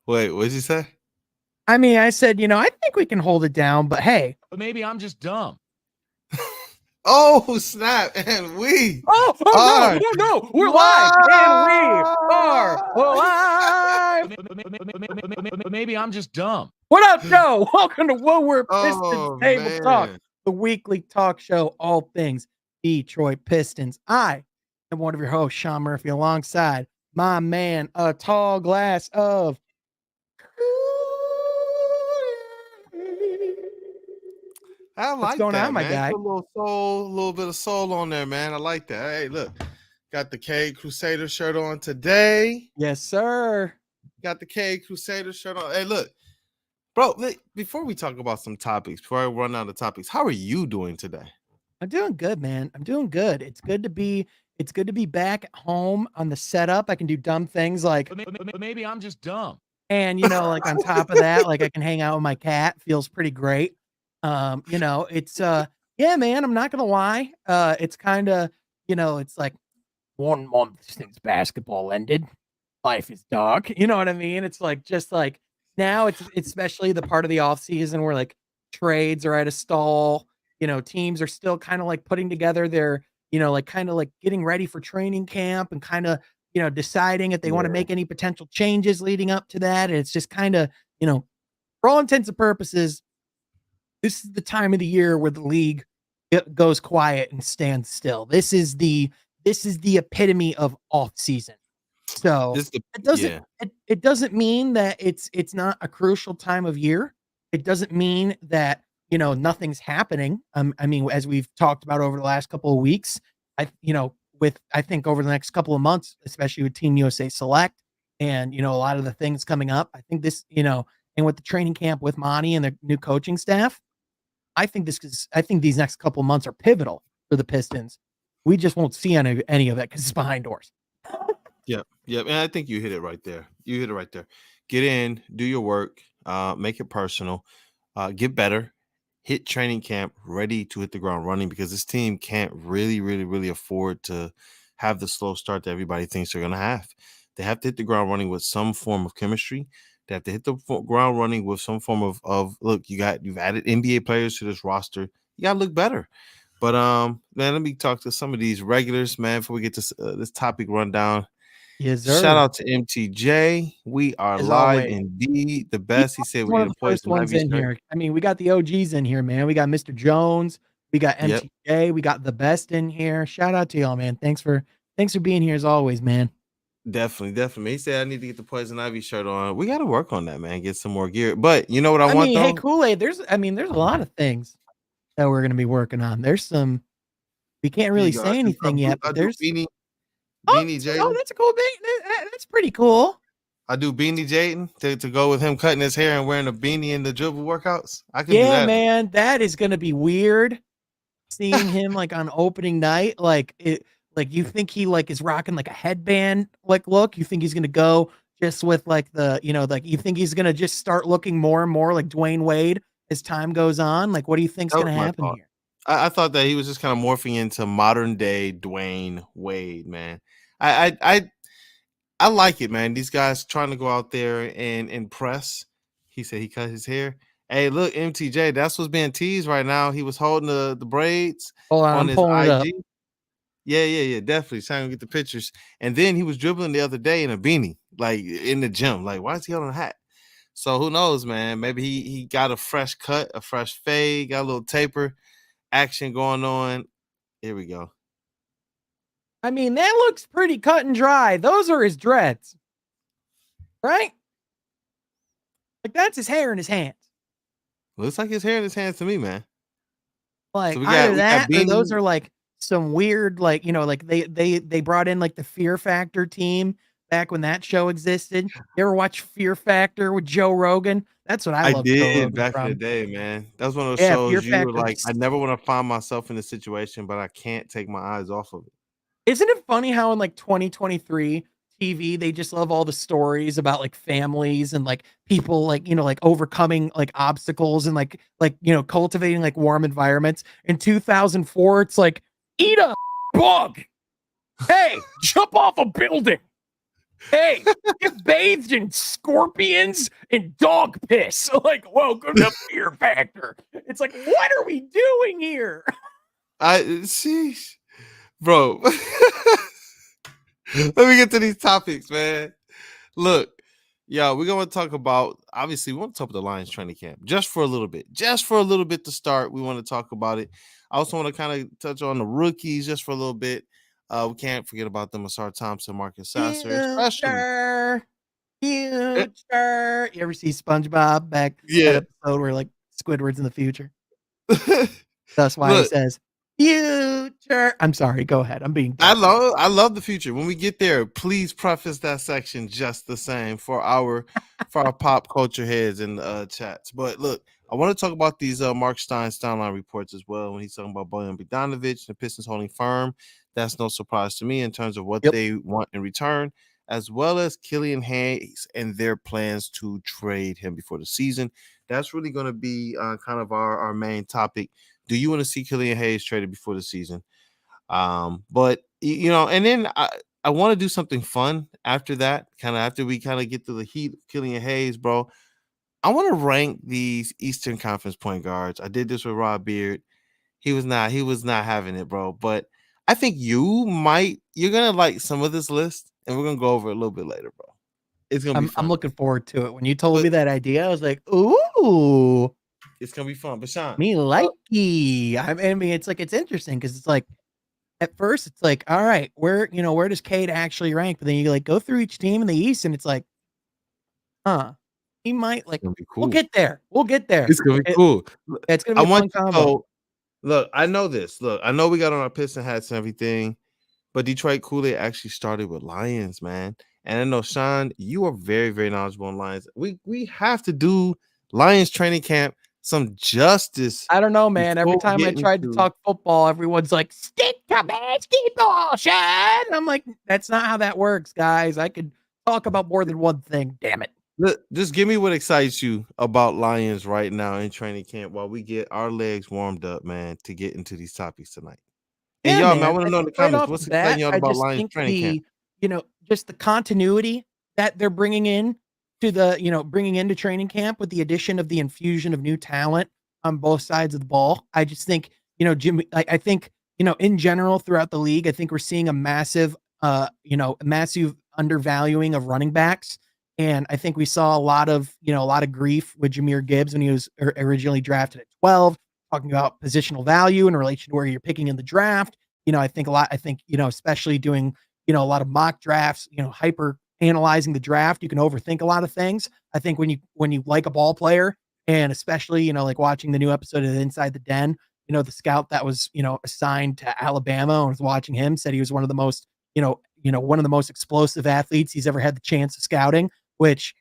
Wait, what'd you say? I mean, I said, I think we can hold it down, but hey. But maybe I'm just dumb. Oh, snap. And we Oh are no, we're live and we are live. But maybe I'm just dumb. What up, Joe? Welcome to Woodward Pistons Oh, Table Talk, man. the weekly talk show, all things Detroit Pistons. I am one of your hosts, Sean Murphy, alongside my man, a tall glass of I like What's going that, on, my man. guy? Put a little bit of soul on there, man. I like that. Hey, look, got the K Crusader shirt on today. Yes, sir. Got the K Crusader shirt on. Hey, look, bro, before we talk about some topics, before I run out of topics, how are you doing today? I'm doing good, man. I'm doing good. It's good to be back at home on the setup. I can do dumb things like But maybe I'm just dumb. and like on top of that, like I can hang out with my cat. Feels pretty great. It's yeah, man, I'm not gonna lie. It's kind of, it's like 1 month since basketball ended. Life is dark. You know what I mean? It's like just like now it's especially the part of the off season where like trades are at a stall. Teams are still kind of like putting together their, like kind of like getting ready for training camp and kind of, deciding if they want to make any potential changes leading up to that. And it's just kind of, for all intents and purposes, this is the time of the year where the league goes quiet and stands still. This is the epitome of off season. So it doesn't mean that it's not a crucial time of year. It doesn't mean that nothing's happening. I mean, as we've talked about over the last couple of weeks, I think over the next couple of months, especially with Team USA Select and a lot of the things coming up, I think this and with the training camp with Monty and the new coaching staff, I think these next couple of months are pivotal for the Pistons. We just won't see any of it because it's behind doors. Yeah. And I think you hit it right there. Get in, do your work, make it personal, get better, hit training camp ready to hit the ground running because this team can't really afford to have the slow start that everybody thinks they're going to have. They have to hit the ground running with some form of chemistry. They have to hit the ground running with some form of look, you've added NBA players to this roster. You got to look better. But, man, let me talk to some of these regulars, man, before we get to this topic rundown. Yes, sir. Shout out to MTJ. We are As live always. Indeed. The best. He said One we of need the a first ones in here. I mean, we got the OGs in here, man. We got Mr. Jones. We got MTJ. Yep. We got the best in here. Shout out to y'all, man. Thanks for being here as always, man. Definitely. He said I need to get the Poison Ivy shirt on. We got to work on that, man. Get some more gear. But you know what I want, though? Hey, Kool-Aid, there's a lot of things that we're going to be working on. There's some, we can't really say anything yet, but there's Beanie Jayden. Oh, that's a cool thing. That's pretty cool. I do Beanie Jayden to go with him cutting his hair and wearing a beanie in the dribble workouts. I can do that. Yeah, man, that is going to be weird. Seeing him like on opening night, like you think he like is rocking like a headband like look. You think he's going to go just with like the like you think he's going to just start looking more and more like Dwayne Wade as time goes on. Like, what do you think's going to happen here? I thought that he was just kind of morphing into modern day Dwayne Wade, man. I like it, man. These guys trying to go out there and impress. He said he cut his hair. Hey, look, MTJ, that's what's being teased right now. He was holding the braids on his IG. Yeah, definitely. Trying to get the pictures. And then he was dribbling the other day in a beanie, like in the gym. Like, why is he holding a hat? So who knows, man? Maybe he got a fresh cut, a fresh fade, got a little taper action going on. Here we go. I mean, that looks pretty cut and dry. Those are his dreads, right? Like, that's his hair in his hands. Looks like his hair in his hands to me, man. Like, so either that or those are like some weird, like, like they brought in like the Fear Factor team back when that show existed. You ever watch Fear Factor with Joe Rogan? That's what I did back in the day, man. That was one of those shows you were like, I never want to find myself in a situation, but I can't take my eyes off of it. Isn't it funny how in like 2023 TV, they just love all the stories about like families and like people like, like overcoming like obstacles and like, cultivating like warm environments. In 2004, it's like, eat a bug. Hey, jump off a building. Hey, get bathed in scorpions and dog piss. Like, welcome to Fear Factor. It's like, what are we doing here? I see, bro. Let me get to these topics, man. Look, yeah, we're gonna talk about. Obviously, we want to talk about the Lions training camp just for a little bit, to start. We want to talk about it. I also want to kind of touch on the rookies just for a little bit. We can't forget about them, Asar Thompson, Marcus Sasser, especially. Future. You ever see SpongeBob back that Yeah. episode where like Squidward's in the future? That's why he Look, says future. I'm sorry. Go ahead. I'm being. I love the future. When we get there, please preface that section just the same for our pop culture heads in the chats. But look, I want to talk about these Mark Steinline reports as well. When he's talking about Bojan Bogdanovic, the Pistons holding firm. That's no surprise to me in terms of what they want in return, as well as Killian Hayes and their plans to trade him before the season. That's really going to be kind of our main topic. Do you want to see Killian Hayes traded before the season? But you know, and then I want to do something fun after that, after we get to the heat of Killian Hayes, bro. I want to rank these Eastern Conference point guards. I did this with Rob Beard. He was not having it, bro. But I think you're gonna like some of this list, and we're gonna go over it a little bit later, bro. It's gonna be fun. I'm looking forward to it. When you told me that idea, I was like, ooh, it's gonna be fun. But Sean, me likey. I mean, it's like, it's interesting because it's like, at first it's like, all right, where does Cade actually rank? But then you like go through each team in the East, and it's like, he might like. gonna be cool. We'll get there. It's gonna be cool. It's gonna be a fun combo. Look, I know this. Look, I know we got on our Piston hats and everything, but Detroit Kool-Aid actually started with Lions, man. And I know, Sean, you are very, very knowledgeable on Lions. We have to do Lions training camp some justice. I don't know, man. Every time I tried to talk football, everyone's like, stick to basketball, Sean. I'm like, that's not how that works, guys. I could talk about more than one thing. Damn it. Look, just give me what excites you about Lions right now in training camp while we get our legs warmed up, man, to get into these topics tonight. And Yeah, y'all, man, I want to know in the comments what's exciting y'all about just Lions think training camp. just the continuity that they're bringing in to bringing into training camp with the addition of the infusion of new talent on both sides of the ball. I just think, Jimmy, I think, in general throughout the league, I think we're seeing a massive undervaluing of running backs. And I think we saw a lot of grief with Jahmyr Gibbs when he was originally drafted at 12, talking about positional value in relation to where you're picking in the draft. I think especially doing, a lot of mock drafts, hyper analyzing the draft, you can overthink a lot of things. I think when you like a ball player, and especially, like watching the new episode of Inside the Den, the scout that was, assigned to Alabama and was watching him said he was one of the most, one of the most explosive athletes he's ever had the chance of scouting, which,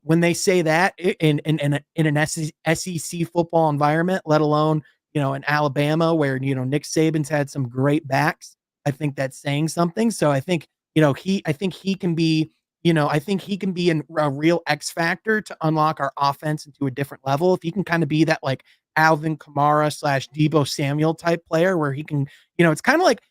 when they say that in an SEC football environment, let alone, in Alabama where, Nick Saban's had some great backs, I think that's saying something. So I think, I think he can be a real X factor to unlock our offense into a different level. If he can kind of be that like Alvin Kamara / Deebo Samuel type player where he can, it's kind of like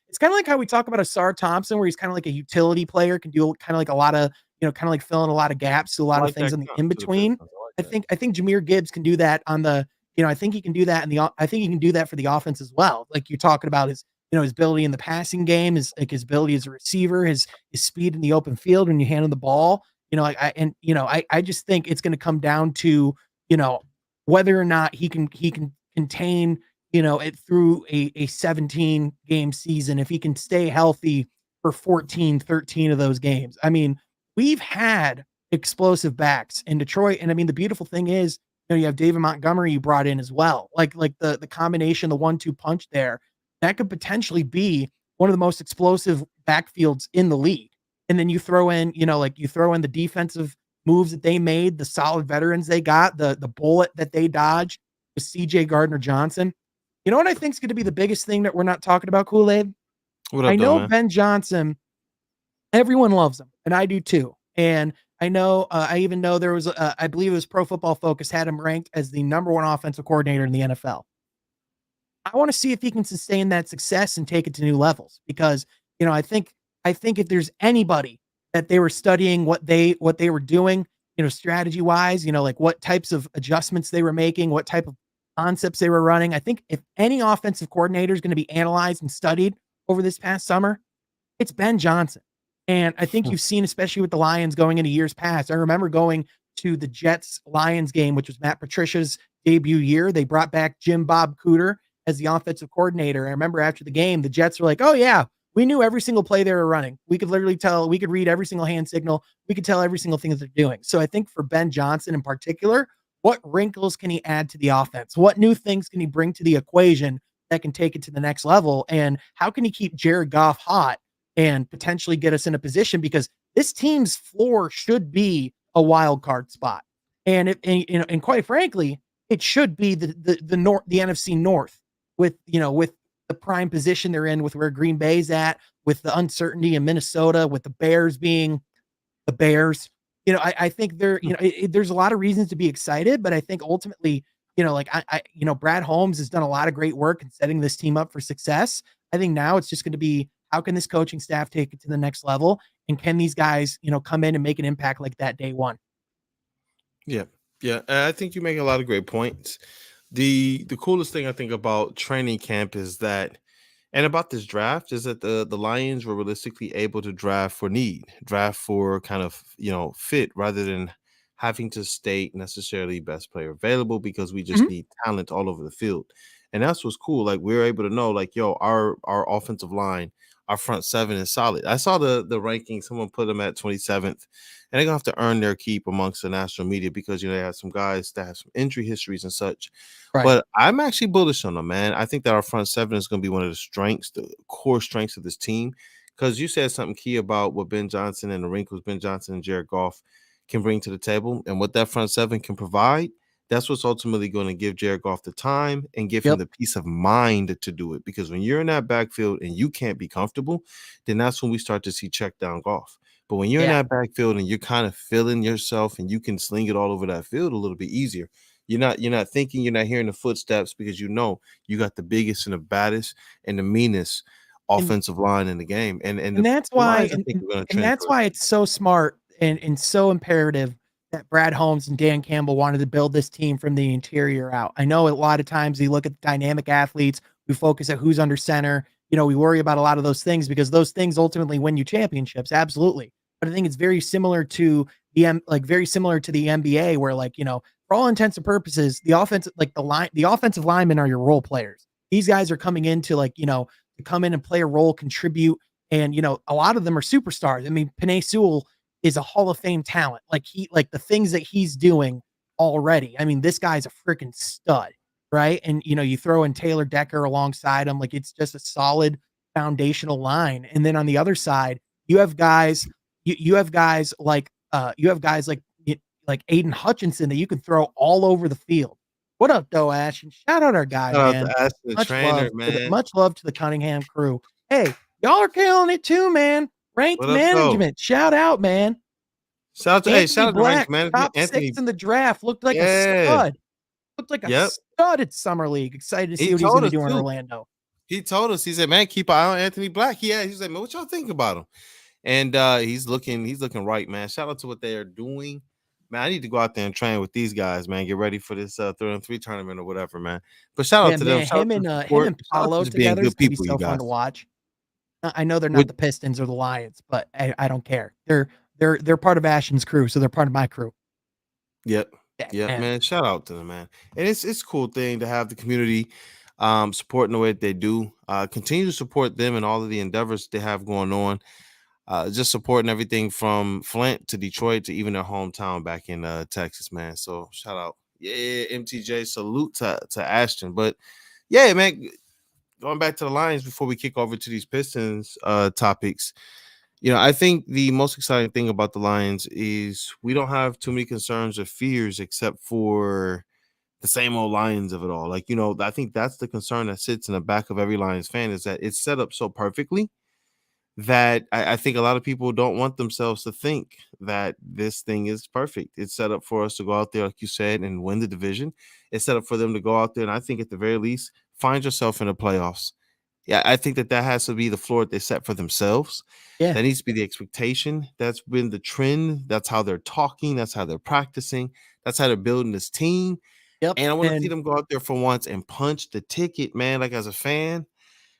how we talk about Asar Thompson, where he's kind of like a utility player, can do kind of like a lot of, kind of like fill in a lot of gaps, do a lot of things in the in between. I think Jahmyr Gibbs can do that on the, I think he can do that I think he can do that for the offense as well. Like you're talking about his ability in the passing game, his ability as a receiver, his speed in the open field when you hand him the ball. I just think it's going to come down to, whether or not he can contain, it through a 17 game season, if he can stay healthy for 14, 13 of those games. I mean, we've had explosive backs in Detroit. And I mean, the beautiful thing is, you have David Montgomery you brought in as well. Like the combination, the 1-2 punch there, that could potentially be one of the most explosive backfields in the league. And then you throw in, the defensive moves that they made, the solid veterans they got, the bullet that they dodged with CJ Gardner-Johnson. You know what I think is going to be the biggest thing that we're not talking about, Kool-Aid? I know Ben Johnson, everyone loves him, and I do too. And I know, I even know there was, I believe it was Pro Football Focus had him ranked as the #1 offensive coordinator in the NFL. I want to see if he can sustain that success and take it to new levels because, I think if there's anybody that they were studying what they were doing, strategy wise, like what types of adjustments they were making, what type of concepts they were running. I think if any offensive coordinator is going to be analyzed and studied over this past summer, it's Ben Johnson. And I think you've seen, especially with the Lions going into years past. I remember going to the Jets Lions game, which was Matt Patricia's debut year. They brought back Jim Bob Cooter as the offensive coordinator. I remember after the game, the Jets were like, "Oh yeah, we knew every single play they were running. We could literally tell, we could read every single hand signal. We could tell every single thing that they're doing." So I think for Ben Johnson in particular, what wrinkles can he add to the offense? What new things can he bring to the equation that can take it to the next level? And how can he keep Jared Goff hot and potentially get us in a position? Because this team's floor should be a wild card spot. And quite frankly, it should be the NFC North with the prime position they're in, with where Green Bay's at, with the uncertainty in Minnesota, with the Bears being the Bears. I think there's a lot of reasons to be excited, but I think ultimately, Brad Holmes has done a lot of great work in setting this team up for success. I think now it's just going to be, how can this coaching staff take it to the next level? And can these guys, come in and make an impact like that day one? Yeah. Yeah. I think you make a lot of great points. The coolest thing I think about training camp is that, and about this draft, is that the Lions were realistically able to draft for need, draft for kind of, fit, rather than having to state necessarily best player available, because we just Mhm. need talent all over the field. And that's what's cool. Like, we're able to know, like, yo, our offensive line, our front seven is solid. I saw the ranking, someone put them at 27th, and they're gonna have to earn their keep amongst the national media, because they have some guys that have some injury histories and such. Right. But I'm actually bullish on them, man. I think that our front seven is going to be one of the strengths, the core strengths of this team. Because you said something key about what Ben Johnson and the wrinkles Ben Johnson and Jared Goff can bring to the table, and what that front seven can provide. That's what's ultimately going to give Jared Goff the time and give him Yep. the peace of mind to do it. Because when you're in that backfield and you can't be comfortable, then that's when we start to see check down Goff. But when you're in Yeah. that backfield and you're kind of feeling yourself and you can sling it all over that field a little bit easier, you're not thinking, you're not hearing the footsteps, because you got the biggest and the baddest and the meanest And offensive line in the game. And And the that's why Lions, I think, are going to and trend that's towards why that. it's so smart and so imperative that Brad Holmes and Dan Campbell wanted to build this team from the interior out. I know a lot of times we look at dynamic athletes, we focus at who's under center, we worry about a lot of those things because those things ultimately win you championships, absolutely. But I think it's very similar to very similar to the NBA, where for all intents and purposes, the offense, like the offensive linemen are your role players. These guys are coming in to come in and play a role, contribute. And, a lot of them are superstars. I mean, Penei Sewell is a Hall of Fame talent. Like the things that he's doing already. I mean, this guy's a freaking stud, right? And, you throw in Taylor Decker alongside him, like it's just a solid foundational line. And then on the other side, you have guys, you have guys like Aiden Hutchinson that you can throw all over the field. What up, though, Ash? And shout out our guy, Shout out man. to Ashton, the trainer, man. Much love to the Cunningham crew. Hey, y'all are killing it too, man. Ranked What up, though? management. Shout out, man. Shout Anthony out to Ranks Black, Management. top Anthony, 6 in the draft, looked like a yeah, stud. Looked like a yep. stud at Summer League. Excited to see He what he's told gonna us do in too. Orlando. He told us, he said, man, keep an eye on Anthony Black. He said, man, what y'all think about him? And he's looking right, man. Shout out to what they are doing. Man, I need to go out there and train with these guys, man. Get ready for this 3-on-3 tournament or whatever, man. But shout out Yeah, to them. man. Shout out to the Him support. and Shout out to Paulo just being together is good gonna be people, you so fun to guys. watch. I know they're not With the Pistons or the Lions, but I don't care. They're part of Ashton's crew, so they're part of my crew. Yep. Yeah, Yep, man. man. Shout out to them, man. And it's a cool thing to have the community supporting the way that they do. Continue to support them and all of the endeavors they have going on. Just supporting everything from Flint to Detroit to even their hometown back in Texas, man. So shout out. Yeah, MTJ, salute to Ashton. But yeah, man, going back to the Lions before we kick over to these Pistons topics. I think the most exciting thing about the Lions is we don't have too many concerns or fears except for the same old Lions of it all. Like, I think that's the concern that sits in the back of every Lions fan, is that it's set up so perfectly that I think a lot of people don't want themselves to think that this thing is perfect. It's set up for us to go out there, like you said, and win the division. It's set up for them to go out there and, I think, at the very least, find yourself in the playoffs Yeah, I think that has to be the floor that they set for themselves. Yeah. That needs to be the expectation. That's been the trend. That's how they're talking. That's how they're practicing. That's how they're building this team. Yep. And I want to see And them go out there for once and punch the ticket, man. Like as a fan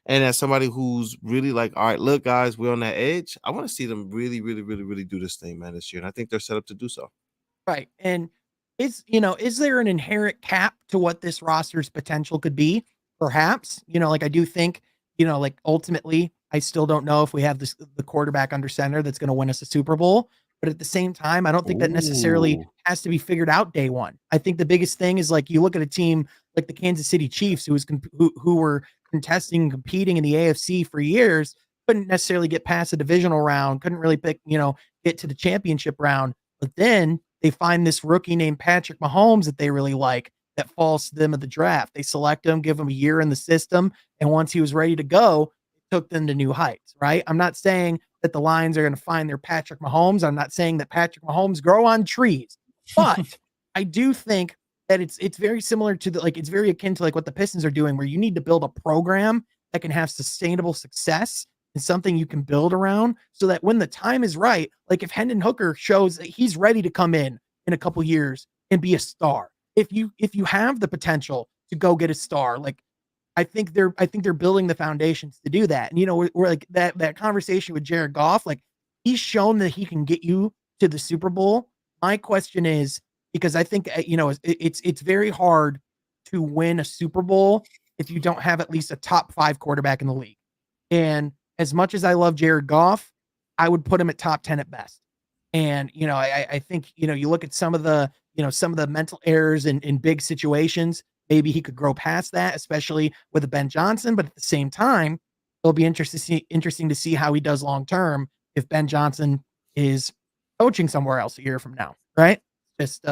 and as somebody who's really like, all right, look, guys, we're on that edge. I want to see them really, really, really, really do this thing, man, this year. And I think they're set up to do so. right. And is there an inherent cap to what this roster's potential could be? Perhaps, like I do think, like ultimately, I still don't know if we have the quarterback under center that's going to win us a Super Bowl. But at the same time, I don't think that necessarily Ooh. has to be figured out day one. I think the biggest thing is like you look at a team like the Kansas City Chiefs, who were contesting and competing in the AFC for years, couldn't necessarily get past the divisional round, couldn't really get to the championship round. But then they find this rookie named Patrick Mahomes that they really like that falls to them at the draft. They select him, give him a year in the system, and once he was ready to go, it took them to new heights, right? I'm not saying that the Lions are going to find their Patrick Mahomes. I'm not saying that Patrick Mahomes grow on trees, but I do think that it's very similar to it's very akin to like what the Pistons are doing, where you need to build a program that can have sustainable success and something you can build around so that when the time is right, like if Hendon Hooker shows that he's ready to come in a couple years and be a star, if you have the potential to go get a star, like I think they're building the foundations to do that. And we're like that conversation with Jared Goff, like he's shown that he can get you to the Super Bowl. My question is, because I think it's very hard to win a Super Bowl if you don't have at least a top 5 quarterback in the league. And as much as I love Jared Goff, I would put him at top 10 at best. And I think you look at some of the mental errors in big situations. Maybe he could grow past that, especially with a Ben Johnson. But at the same time, it'll be interesting to see how he does long term if Ben Johnson is coaching somewhere else a year from now, right? Just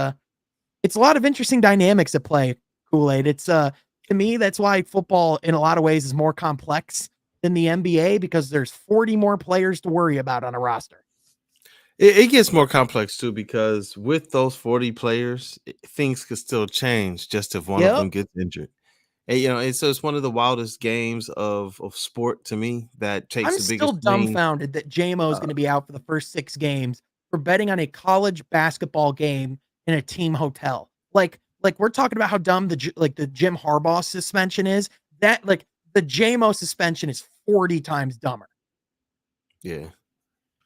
it's a lot of interesting dynamics at play, Kool-Aid. It's to me, that's why football in a lot of ways is more complex than the NBA, because there's 40 more players to worry about on a roster. It gets more complex too, because with those 40 players, things could still change just if one of them gets injured. And, so it's one of the wildest games of sport to me that takes I'm the still biggest swing. dumbfounded that JMO is going to be out for the first 6 games for betting on a college basketball game in a team hotel. Like we're talking about how dumb the Jim Harbaugh suspension is. That like the JMO suspension is 40 times dumber. Yeah.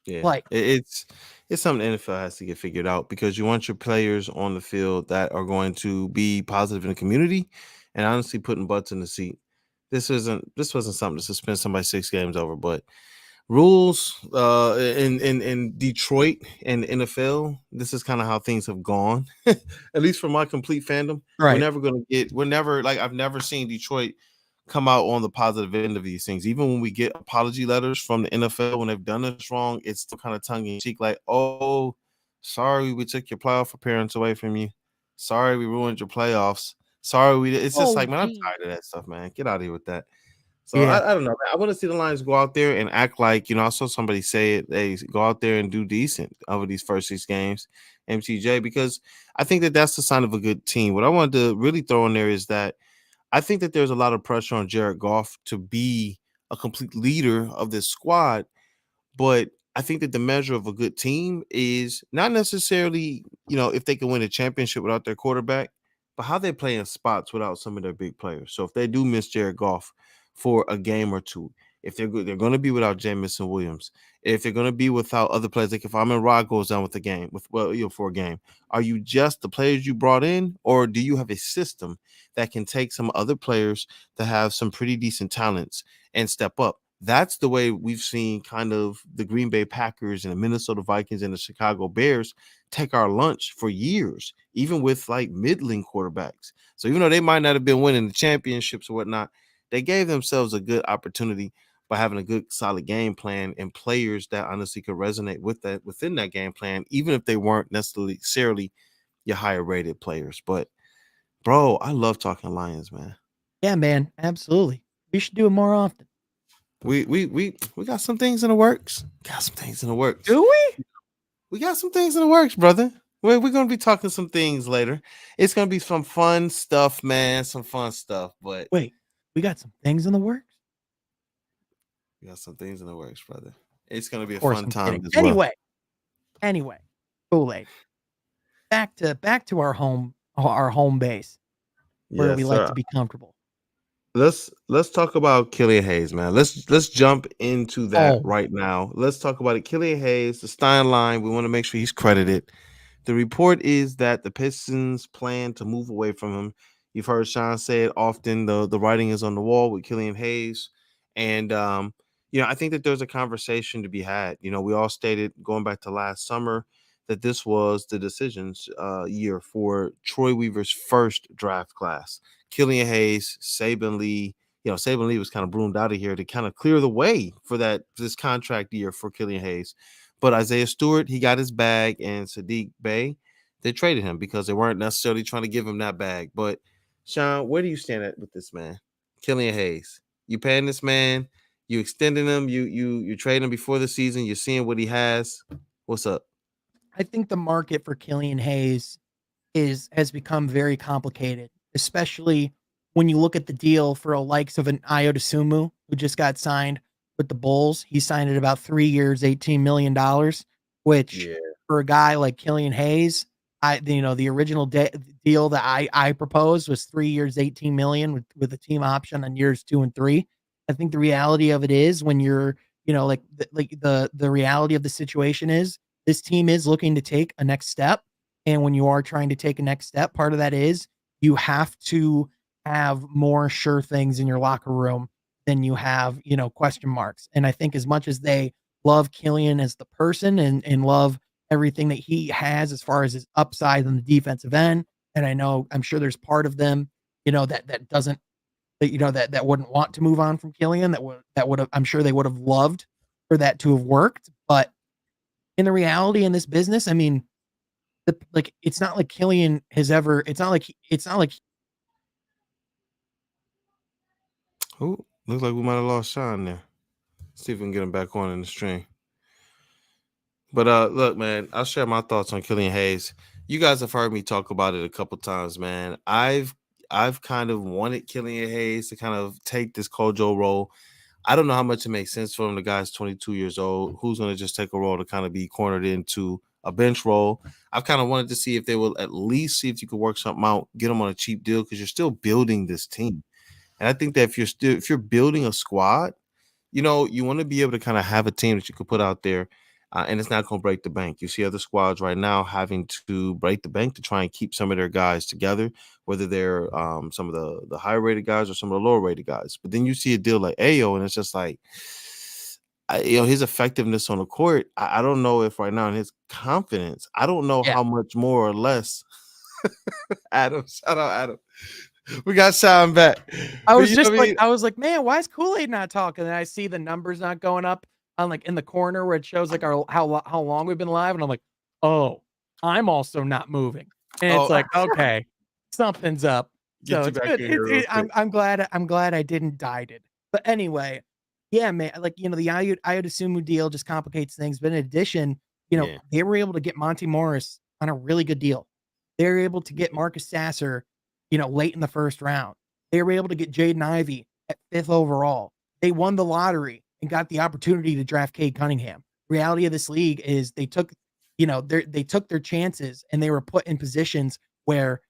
Yeah, Like it's something the NFL has to get figured out, because you want your players on the field that are going to be positive in the community and honestly putting butts in the seat. This wasn't something to suspend somebody 6 games over, but rules in Detroit and NFL, this is kind of how things have gone. At least for my complete fandom, right. I've never seen Detroit come out on the positive end of these things. Even when we get apology letters from the NFL when they've done this wrong, it's still kind of tongue in cheek, like, oh, sorry, we took your playoff appearance away from you. Sorry, we ruined your playoffs. Sorry, it's just like, man, I'm tired of that stuff, man. Get out of here with that. So Yeah. I don't know, man. I want to see the Lions go out there and act like, I saw somebody say it. They go out there and do decent over these first 6 games, MTJ, because I think that's the sign of a good team. What I wanted to really throw in there is that I think that there's a lot of pressure on Jared Goff to be a complete leader of this squad, but I think that the measure of a good team is not necessarily, if they can win a championship without their quarterback, but how they play in spots without some of their big players. So if they do miss Jared Goff for a game or two, if they're good, they're going to be without Jamison Williams. If they're going to be without other players, like if Amon-Ra goes down with the game, for a game, are you just the players you brought in, or do you have a system that can take some other players that have some pretty decent talents and step up? That's the way we've seen kind of the Green Bay Packers and the Minnesota Vikings and the Chicago Bears take our lunch for years, even with like middling quarterbacks. So even though they might not have been winning the championships or whatnot, they gave themselves a good opportunity by having a good solid game plan and players that honestly could resonate with that within that game plan, even if they weren't necessarily your higher rated players. But bro, I love talking Lions, man. Yeah, man, absolutely. We should do it more often. We got some things in the works. Do we? We got some things in the works, brother. We're going to be talking some things later. It's going to be some fun stuff, man. Some fun stuff. But wait, we got some things in the works? We got some things in the works, brother. It's gonna be Of a course, fun I'm time kidding. as well. Anyway, Kool-Aid. Back to our home base where Yes, we like sir. to be comfortable. Let's talk about Killian Hayes, man. Let's jump into that Home. right now. Let's talk about it. Killian Hayes, the Stein line. We want to make sure he's credited. The report is that the Pistons plan to move away from him. You've heard Sean say it often. The writing is on the wall with Killian Hayes, and I think that there's a conversation to be had. We all stated going back to last summer that this was the decisions year for Troy Weaver's first draft class. Killian Hayes, Saban Lee. Saban Lee was kind of broomed out of here to kind of clear the way for this contract year for Killian Hayes. But Isaiah Stewart, he got his bag, and Sadiq Bey, they traded him because they weren't necessarily trying to give him that bag. But Sean, where do you stand at with this man, Killian Hayes? You paying this man? You extending him? You trading him before the season? You're seeing what he has. What's up? I think the market for Killian Hayes has become very complicated, especially when you look at the deal for a likes of an Ayo Dosunmu, who just got signed with the Bulls. He signed at about 3 years, $18 million, which for a guy like Killian Hayes, the original deal that I proposed was 3 years, 18 million with a team option on years 2 and 3. I think the reality of it is when you're, the reality of the situation is this team is looking to take a next step. And when you are trying to take a next step, part of that is you have to have more sure things in your locker room than you have, question marks. And I think as much as they love Killian as the person and love everything that he has as far as his upside on the defensive end, and I'm sure there's part of them, that doesn't, that wouldn't want to move on from Killian, that would have, I'm sure they would have loved for that to have worked. But in the reality in this business, I mean, it's not like Killian has ever. It's not like. Oh, looks like we might have lost Sean there. See if we can get him back on in the stream. But look, man, I'll share my thoughts on Killian Hayes. You guys have heard me talk about it a couple times, man. I've kind of wanted Killian Hayes to kind of take this Kojo role. I don't know how much it makes sense for him. The guy's 22 years old. Who's going to just take a role to kind of be cornered into a bench role? I've kind of wanted to see if they will at least see if you could work something out, get him on a cheap deal, because you're still building this team. And I think that if you're building a squad, you want to be able to kind of have a team that you could put out there, and it's not going to break the bank. You see other squads right now having to break the bank to try and keep some of their guys together, whether they're some of the higher rated guys or some of the lower rated guys. But then you see a deal like Ayo, and it's just like, his effectiveness on the court. I don't know if right now in his confidence, I don't know how much more or less. Adam, shout out Adam. We got Sean back. I was like, man, why is Kool-Aid not talking? And I see the numbers not going up on in the corner where it shows how long we've been live, and I'm like, oh, I'm also not moving, and it's like, okay, something's up. So it's good. I'm glad I didn't die it. But anyway, yeah, man, the Ayo Dosunmu deal just complicates things. But in addition, they were able to get Monty Morris on a really good deal. They were able to get Marcus Sasser, late in the first round. They were able to get Jaden Ivey at 5th overall. They won the lottery and got the opportunity to draft Cade Cunningham. Reality of this league is they took their chances, and they were put in positions where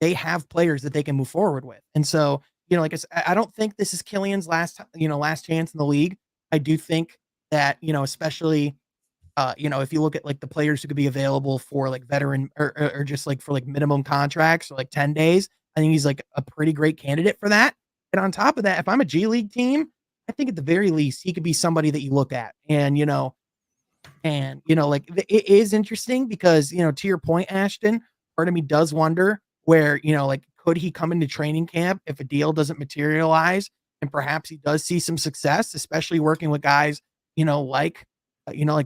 they have players that they can move forward with. And so, I don't think this is Killian's last chance in the league. I do think that, especially, if you look at the players who could be available for veteran or just for minimum contracts or 10 days, I think he's a pretty great candidate for that. And on top of that, if I'm a G League team, I think at the very least he could be somebody that you look at. And it is interesting because, to your point, Ashton, part of me does wonder where, could he come into training camp if a deal doesn't materialize, and perhaps he does see some success, especially working with guys, like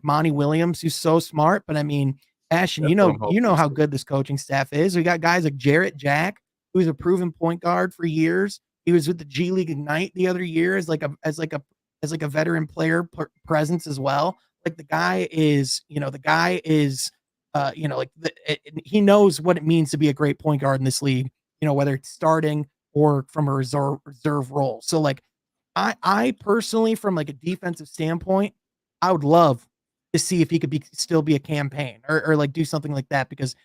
Monty Williams, who's so smart. But I mean, Ashton, you know how good this coaching staff is. We got guys like Jarrett Jack, who's a proven point guard for years. He was with the G League Ignite the other year as a veteran player presence as well. The guy is, he knows what it means to be a great point guard in this league, whether it's starting or from a reserve role. So I personally, from like a defensive standpoint, I would love to see if he could still be a campaign or like do something like that because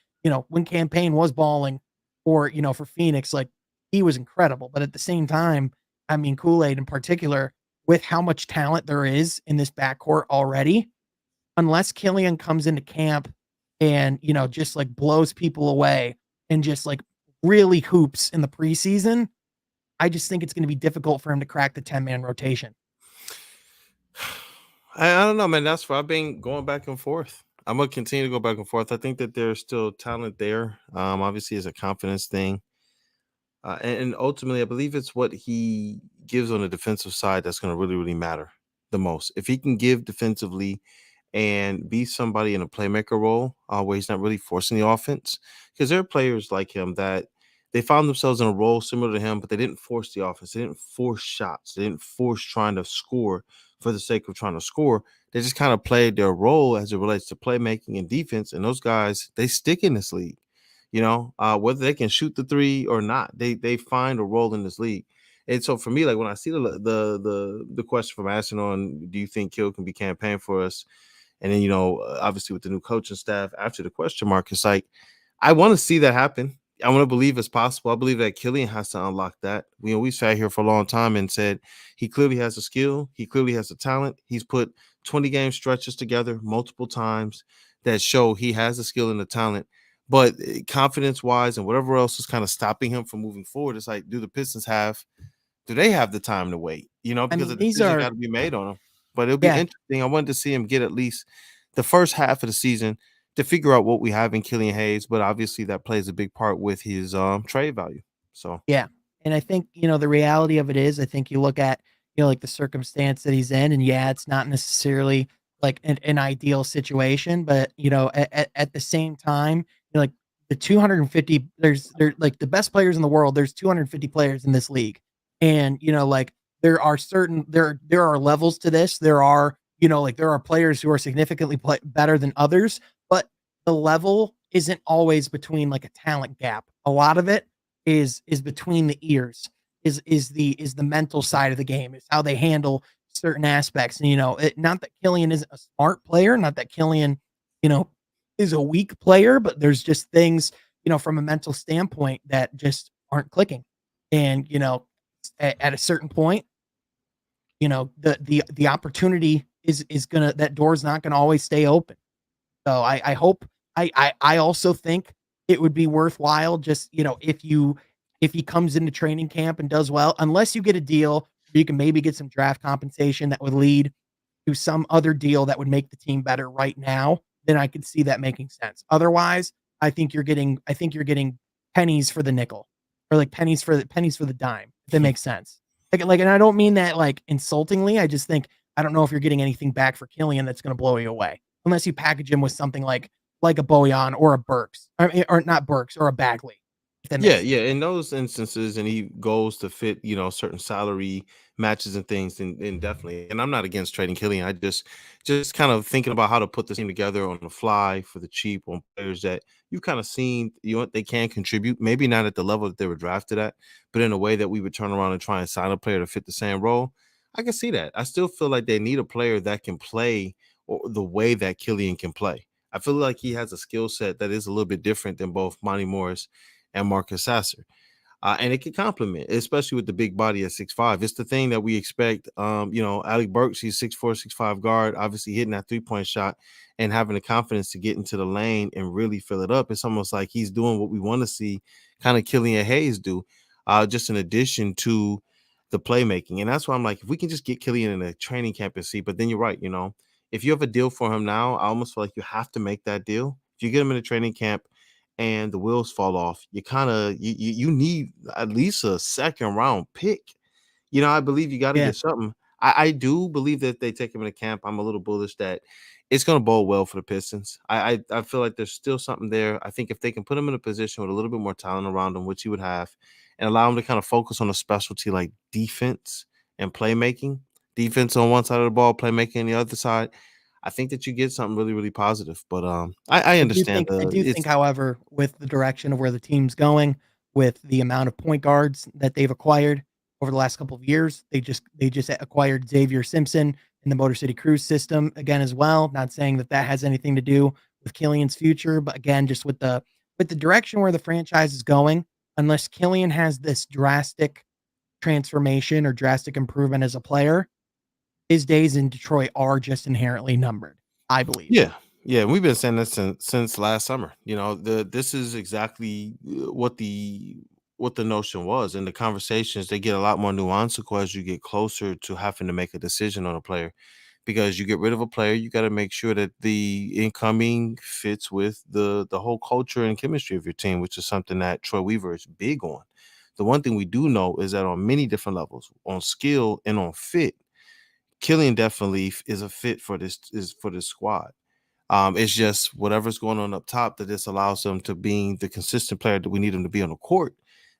when campaign was balling for Phoenix, like he was incredible. But at the same time, I mean Kool-Aid in particular, with how much talent there is in this backcourt already, unless Killian comes into camp and just like blows people away and just like really hoops in the preseason, I just think it's going to be difficult for him to crack the 10-man rotation. I don't know, man. That's why I've been going back and forth. I'm gonna continue to go back and forth. I think that there's still talent there. Obviously, it's a confidence thing, and ultimately, I believe it's what he gives on the defensive side that's going to really, really matter the most. If he can give defensively and be somebody in a playmaker role where he's not really forcing the offense, because there are players like him that they found themselves in a role similar to him, but they didn't force the offense. They didn't force shots. They didn't force trying to score for the sake of trying to score. They just kind of played their role as it relates to playmaking and defense. And those guys, they stick in this league. Whether they can shoot the three or not, they find a role in this league. And so for me, like when I see the question from asking on, do you think Kill can be campaign for us? And then obviously with the new coaching staff after the question mark, it's like I want to see that happen. I want to believe it's possible. I believe that Killian has to unlock that. We sat here for a long time and said he clearly has a skill. He clearly has a talent. He's put 20 game stretches together multiple times that show he has the skill and the talent. But confidence wise and whatever else is kind of stopping him from moving forward, it's like, do they have the time to wait? Because the decision got to be made on them. But it'll be interesting. I wanted to see him get at least the first half of the season to figure out what we have in Killian Hayes, but obviously that plays a big part with his trade value. So yeah, and I think the reality of it is, I think you look at like the circumstance that he's in, and it's not necessarily like an ideal situation, but at the same time, like the 250, there's like the best players in the world. There's 250 players in this league, and like there are levels to this. There are there are players who are significantly better than others, but the level isn't always between like a talent gap. A lot of it is between the ears, is the mental side of the game, is how they handle certain aspects. And not that Killian isn't a smart player, not that Killian is a weak player, but there's just things from a mental standpoint that just aren't clicking. And at a certain point, the opportunity is gonna, that door's not gonna always stay open. So I hope, I also think it would be worthwhile just, if he comes into training camp and does well, unless you get a deal where you can maybe get some draft compensation that would lead to some other deal that would make the team better right now, then I could see that making sense. Otherwise, I think you're getting pennies for the nickel, or like pennies for the dime, if that makes sense. Like, and I don't mean that like insultingly. I just think, I don't know if you're getting anything back for Killian that's going to blow you away, unless you package him with something like a Bojan or a Burks, or not Burks, or a Bagley. Yeah. In those instances, and he goes to fit, certain salary matches and things, and definitely. And I'm not against trading Killian. I just kind of thinking about how to put this team together on the fly for the cheap on players that you've kind of seen, they can contribute. Maybe not at the level that they were drafted at, but in a way that we would turn around and try and sign a player to fit the same role. I can see that. I still feel like they need a player that can play the way that Killian can play. I feel like he has a skill set that is a little bit different than both Monty Morris and Marcus Sasser. And it can complement, especially with the big body at 6'5". It's the thing that we expect. Alec Burks, he's 6'4", 6'5" guard, obviously hitting that three-point shot and having the confidence to get into the lane and really fill it up. It's almost like he's doing what we want to see kind of Killian Hayes do, just in addition to the playmaking. And that's why I'm like, if we can just get Killian in a training camp and see, but then you're right, if you have a deal for him now, I almost feel like you have to make that deal. If you get him in a training camp and the wheels fall off, you kind of you need at least a second round pick. I believe you got to get something. I do believe that they take him in a camp. I'm a little bullish that it's going to bode well for the Pistons. I feel like there's still something there. I think if they can put him in a position with a little bit more talent around him, which he would have, and allow him to kind of focus on a specialty like defense and playmaking, defense on one side of the ball, playmaking on the other side, I think that you get something really, really positive. But I understand. I do think, however, with the direction of where the team's going, with the amount of point guards that they've acquired, over the last couple of years. They just acquired Xavier Simpson in the Motor City Cruise system again as well. Not saying that has anything to do with Killian's future, but again, just with the direction where the franchise is going, unless Killian has this drastic transformation or drastic improvement as a player, his days in Detroit are just inherently numbered, I believe. Yeah. Yeah, we've been saying this since last summer. This is exactly what the notion was, and the conversations they get a lot more nuanced as you get closer to having to make a decision on a player. Because you get rid of a player, you got to make sure that the incoming fits with the whole culture and chemistry of your team, which is something that Troy Weaver is big on. The one thing we do know is that on many different levels, on skill and on fit, Killian definitely is a fit for this squad. It's just whatever's going on up top that this allows him to being the consistent player that we need him to be on the court.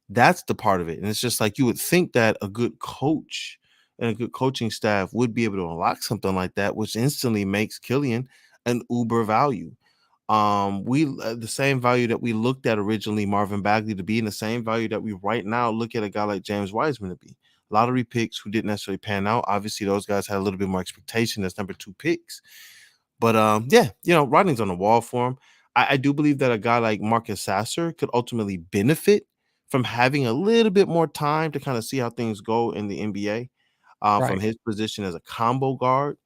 That's the part of it. And it's just like you would think that a good coach and a good coaching staff would be able to unlock something like that, which instantly makes Killian an uber value. The same value that we looked at originally Marvin Bagley to be, and the same value that we right now look at a guy like James Wiseman to be. Lottery picks who didn't necessarily pan out. Obviously, those guys had a little bit more expectation as number 2 picks. But writing's on the wall for him. I do believe that a guy like Marcus Sasser could ultimately benefit from having a little bit more time to kind of see how things go in the NBA from Right. his position as a combo guard.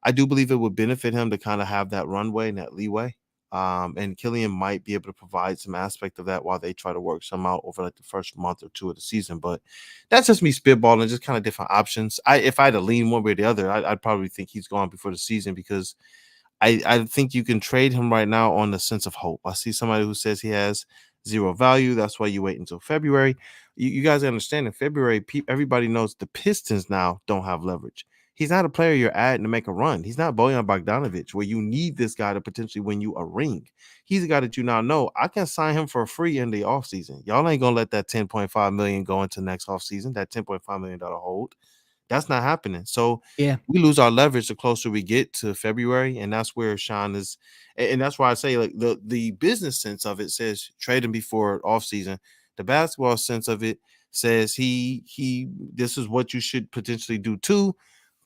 I do believe it would benefit him to kind of have that runway and that leeway. And Killian might be able to provide some aspect of that while they try to work some out over like the first month or two of the season. But that's just me spitballing, just kind of different options. If I had to lean one way or the other, I'd probably think he's gone before the season because I think you can trade him right now on the sense of hope. I see somebody who says he has zero value. That's why you wait until February. You guys understand in February, everybody knows the Pistons now don't have leverage. He's not a player you're adding to make a run. He's not Bojan Bogdanovic, where you need this guy to potentially win you a ring. He's a guy that you now know I can sign him for free in the offseason. Y'all ain't gonna let that $10.5 million go into next offseason, that $10.5 million hold. That's not happening. So Yeah. we lose our leverage the closer we get to February, and that's where Sean is. And that's why I say like the business sense of it says trade him before offseason. The basketball sense of it says this is what you should potentially do too.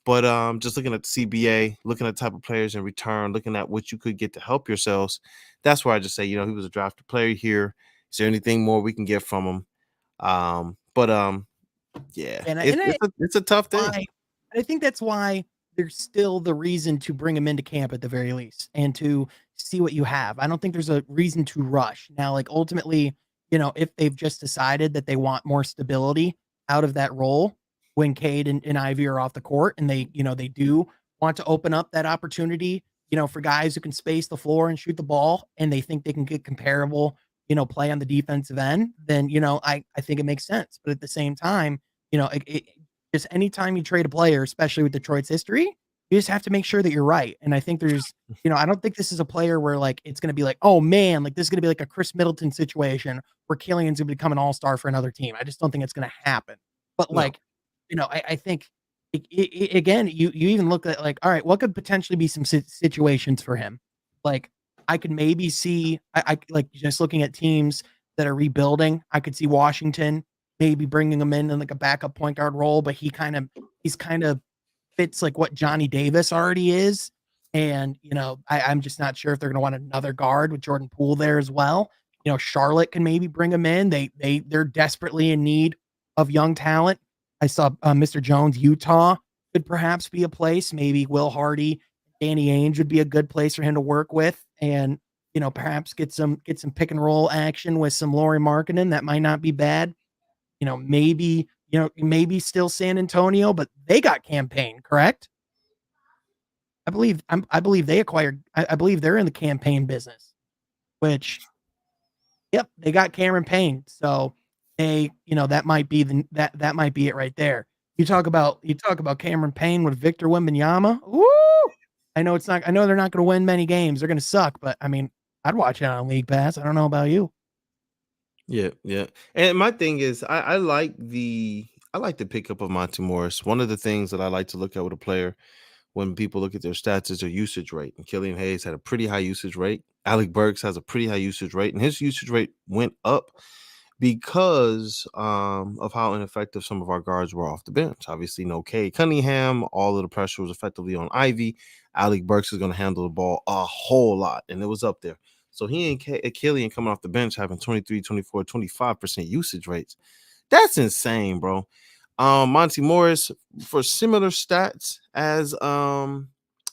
But just looking at the CBA, looking at the type of players in return, looking at what you could get to help yourselves, that's where I just say, he was a drafted player here. Is there anything more we can get from him? Yeah, it's a tough thing. I think that's why there's still the reason to bring him into camp at the very least and to see what you have. I don't think there's a reason to rush. Now, like ultimately, if they've just decided that they want more stability out of that role when Cade and Ivy are off the court and they do want to open up that opportunity, for guys who can space the floor and shoot the ball and they think they can get comparable, play on the defensive end, then, I think it makes sense. But at the same time, just anytime you trade a player, especially with Detroit's history, you just have to make sure that you're right. And I think there's, I don't think this is a player where like it's going to be like, oh man, like this is going to be like a Chris Middleton situation where Killian's going to become an all-star for another team. I just don't think it's going to happen. But like, I think again, you even look at like, all right, what could potentially be some situations for him? Like, I could maybe see, I like just looking at teams that are rebuilding. I could see Washington maybe bringing him in like a backup point guard role, but he's kind of fits like what Johnny Davis already is. And, I'm just not sure if they're going to want another guard with Jordan Poole there as well. Charlotte can maybe bring him in. They're desperately in need of young talent. I saw Mr. Jones, Utah could perhaps be a place. Maybe Will Hardy, Danny Ainge would be a good place for him to work with. And, perhaps get some pick and roll action with some Lauri Markkanen. That might not be bad. Maybe still San Antonio, but they got Campaign, correct? I believe they acquired, I believe they're in the Campaign business, which, yep, they got Cameron Payne. So that might be that might be it right there. You talk about Cameron Payne with Victor Wembanyama. Woo! I know they're not going to win many games. They're going to suck, but I mean, I'd watch it on League Pass. I don't know about you. Yeah. And my thing is, I like the pickup of Monty Morris. One of the things that I like to look at with a player when people look at their stats is their usage rate. And Killian Hayes had a pretty high usage rate. Alec Burks has a pretty high usage rate, and his usage rate went up because of how ineffective some of our guards were off the bench. Obviously, no Cade Cunningham. All of the pressure was effectively on Ivy. Alec Burks is going to handle the ball a whole lot, and it was up there. So he and Killian coming off the bench having 23, 24, 25% usage rates. That's insane, bro. Monty Morris, for similar stats as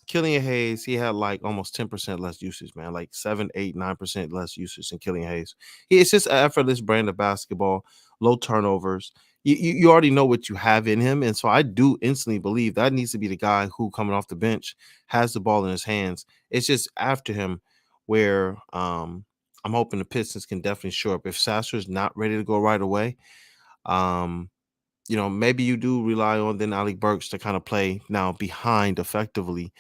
Killian Hayes, he had like almost 10% less usage, man. Like 7, 8, 9% less usage than Killian Hayes. It's just an effortless brand of basketball, low turnovers. You already know what you have in him. And so I do instantly believe that needs to be the guy who, coming off the bench, has the ball in his hands. It's just after him where I'm hoping the Pistons can definitely show up. If Sasser's not ready to go right away, maybe you do rely on then Alec Burks to kind of play now behind effectively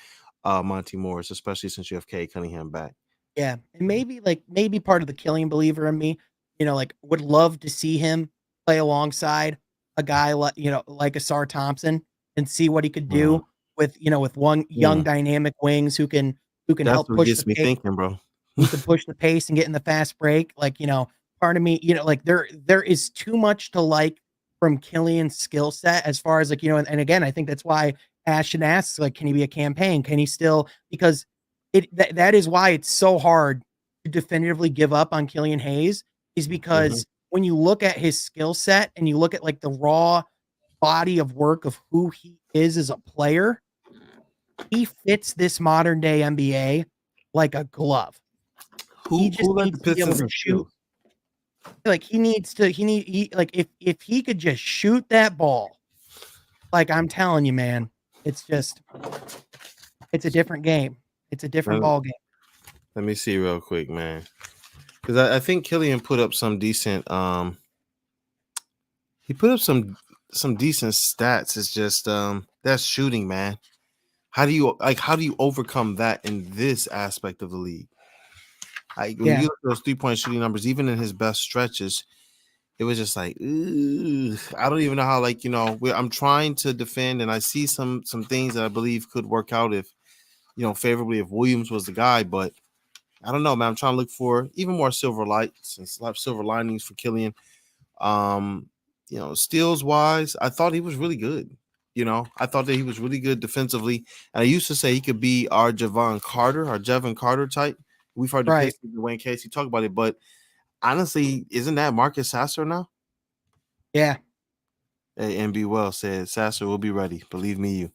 Monty Morris, especially since you have Cade Cunningham back. Yeah, and maybe part of the Killian believer in me, like would love to see him play alongside a guy like Asar Thompson and see what he could do with one young dynamic wings who can That's help what push gets the me pace, thinking, bro. who can push the pace and get in the fast break. Like, part of me, like there is too much to like from Killian's skill set as far as like, and again, I think that's why Ashton asks, like, can he be a campaign? Can he still, because that is why it's so hard to definitively give up on Killian Hayes, is because when you look at his skill set and you look at like the raw body of work of who he is as a player, he fits this modern day NBA like a glove. He just needs to be able to shoot. Like like if he could just shoot that ball, like I'm telling you, man, it's a different game. It's a different ball game. Let me see real quick, man. Because I think Killian put up some decent he put up some decent stats. It's just that's shooting, man. How do you overcome that in this aspect of the league? When you look at those 3-point shooting numbers, even in his best stretches, it was just like, I don't even know how. I'm trying to defend, and I see some things that I believe could work out if, favorably if Williams was the guy. But I don't know, man. I'm trying to look for even more silver lights and silver linings for Killian. Steals wise, I thought he was really good. I thought that he was really good defensively. And I used to say he could be our Jevon Carter type. We've heard the Pistons and Dwayne Casey talk about it, but honestly, isn't that Marcus Sasser now? Yeah. Hey, MB Well said Sasser will be ready. Believe me, you.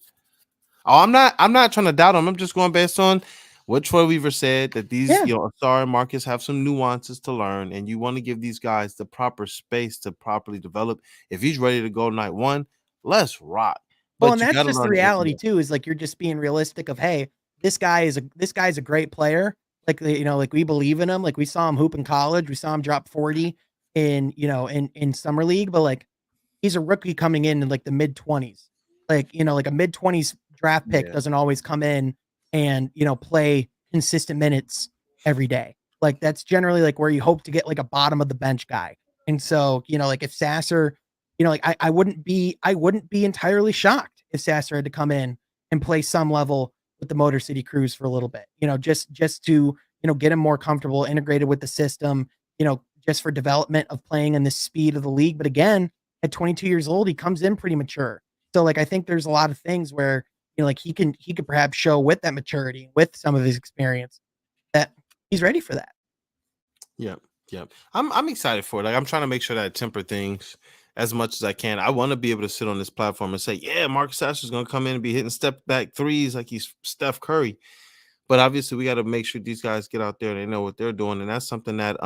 Oh, I'm not trying to doubt him. I'm just going based on what Troy Weaver said, that these, Asar and Marcus have some nuances to learn, and you want to give these guys the proper space to properly develop. If he's ready to go night one, let's rock. But and that's just the reality too, is like you're just being realistic of, hey, this guy's a great player. Like, like we believe in him. Like we saw him hoop in college. We saw him drop 40 in summer league, but like he's a rookie coming in like the mid-20s. Like, like a mid-20s draft pick doesn't always come in and, play consistent minutes every day. Like that's generally like where you hope to get like a bottom of the bench guy. And so, like if Sasser, like I wouldn't be entirely shocked if Sasser had to come in and play some level with the Motor City Cruise for a little bit, just to, get him more comfortable, integrated with the system, just for development of playing in the speed of the league. But again, at 22 years old, he comes in pretty mature. So like, I think there's a lot of things where, like he could perhaps show with that maturity, with some of his experience, that he's ready for that. Yeah. I'm excited for it. Like I'm trying to make sure that I temper things as much as I can. I want to be able to sit on this platform and say, yeah, Marcus Sasser's going to come in and be hitting step back threes like he's Steph Curry. But obviously we got to make sure these guys get out there and they know what they're doing. And that's something that,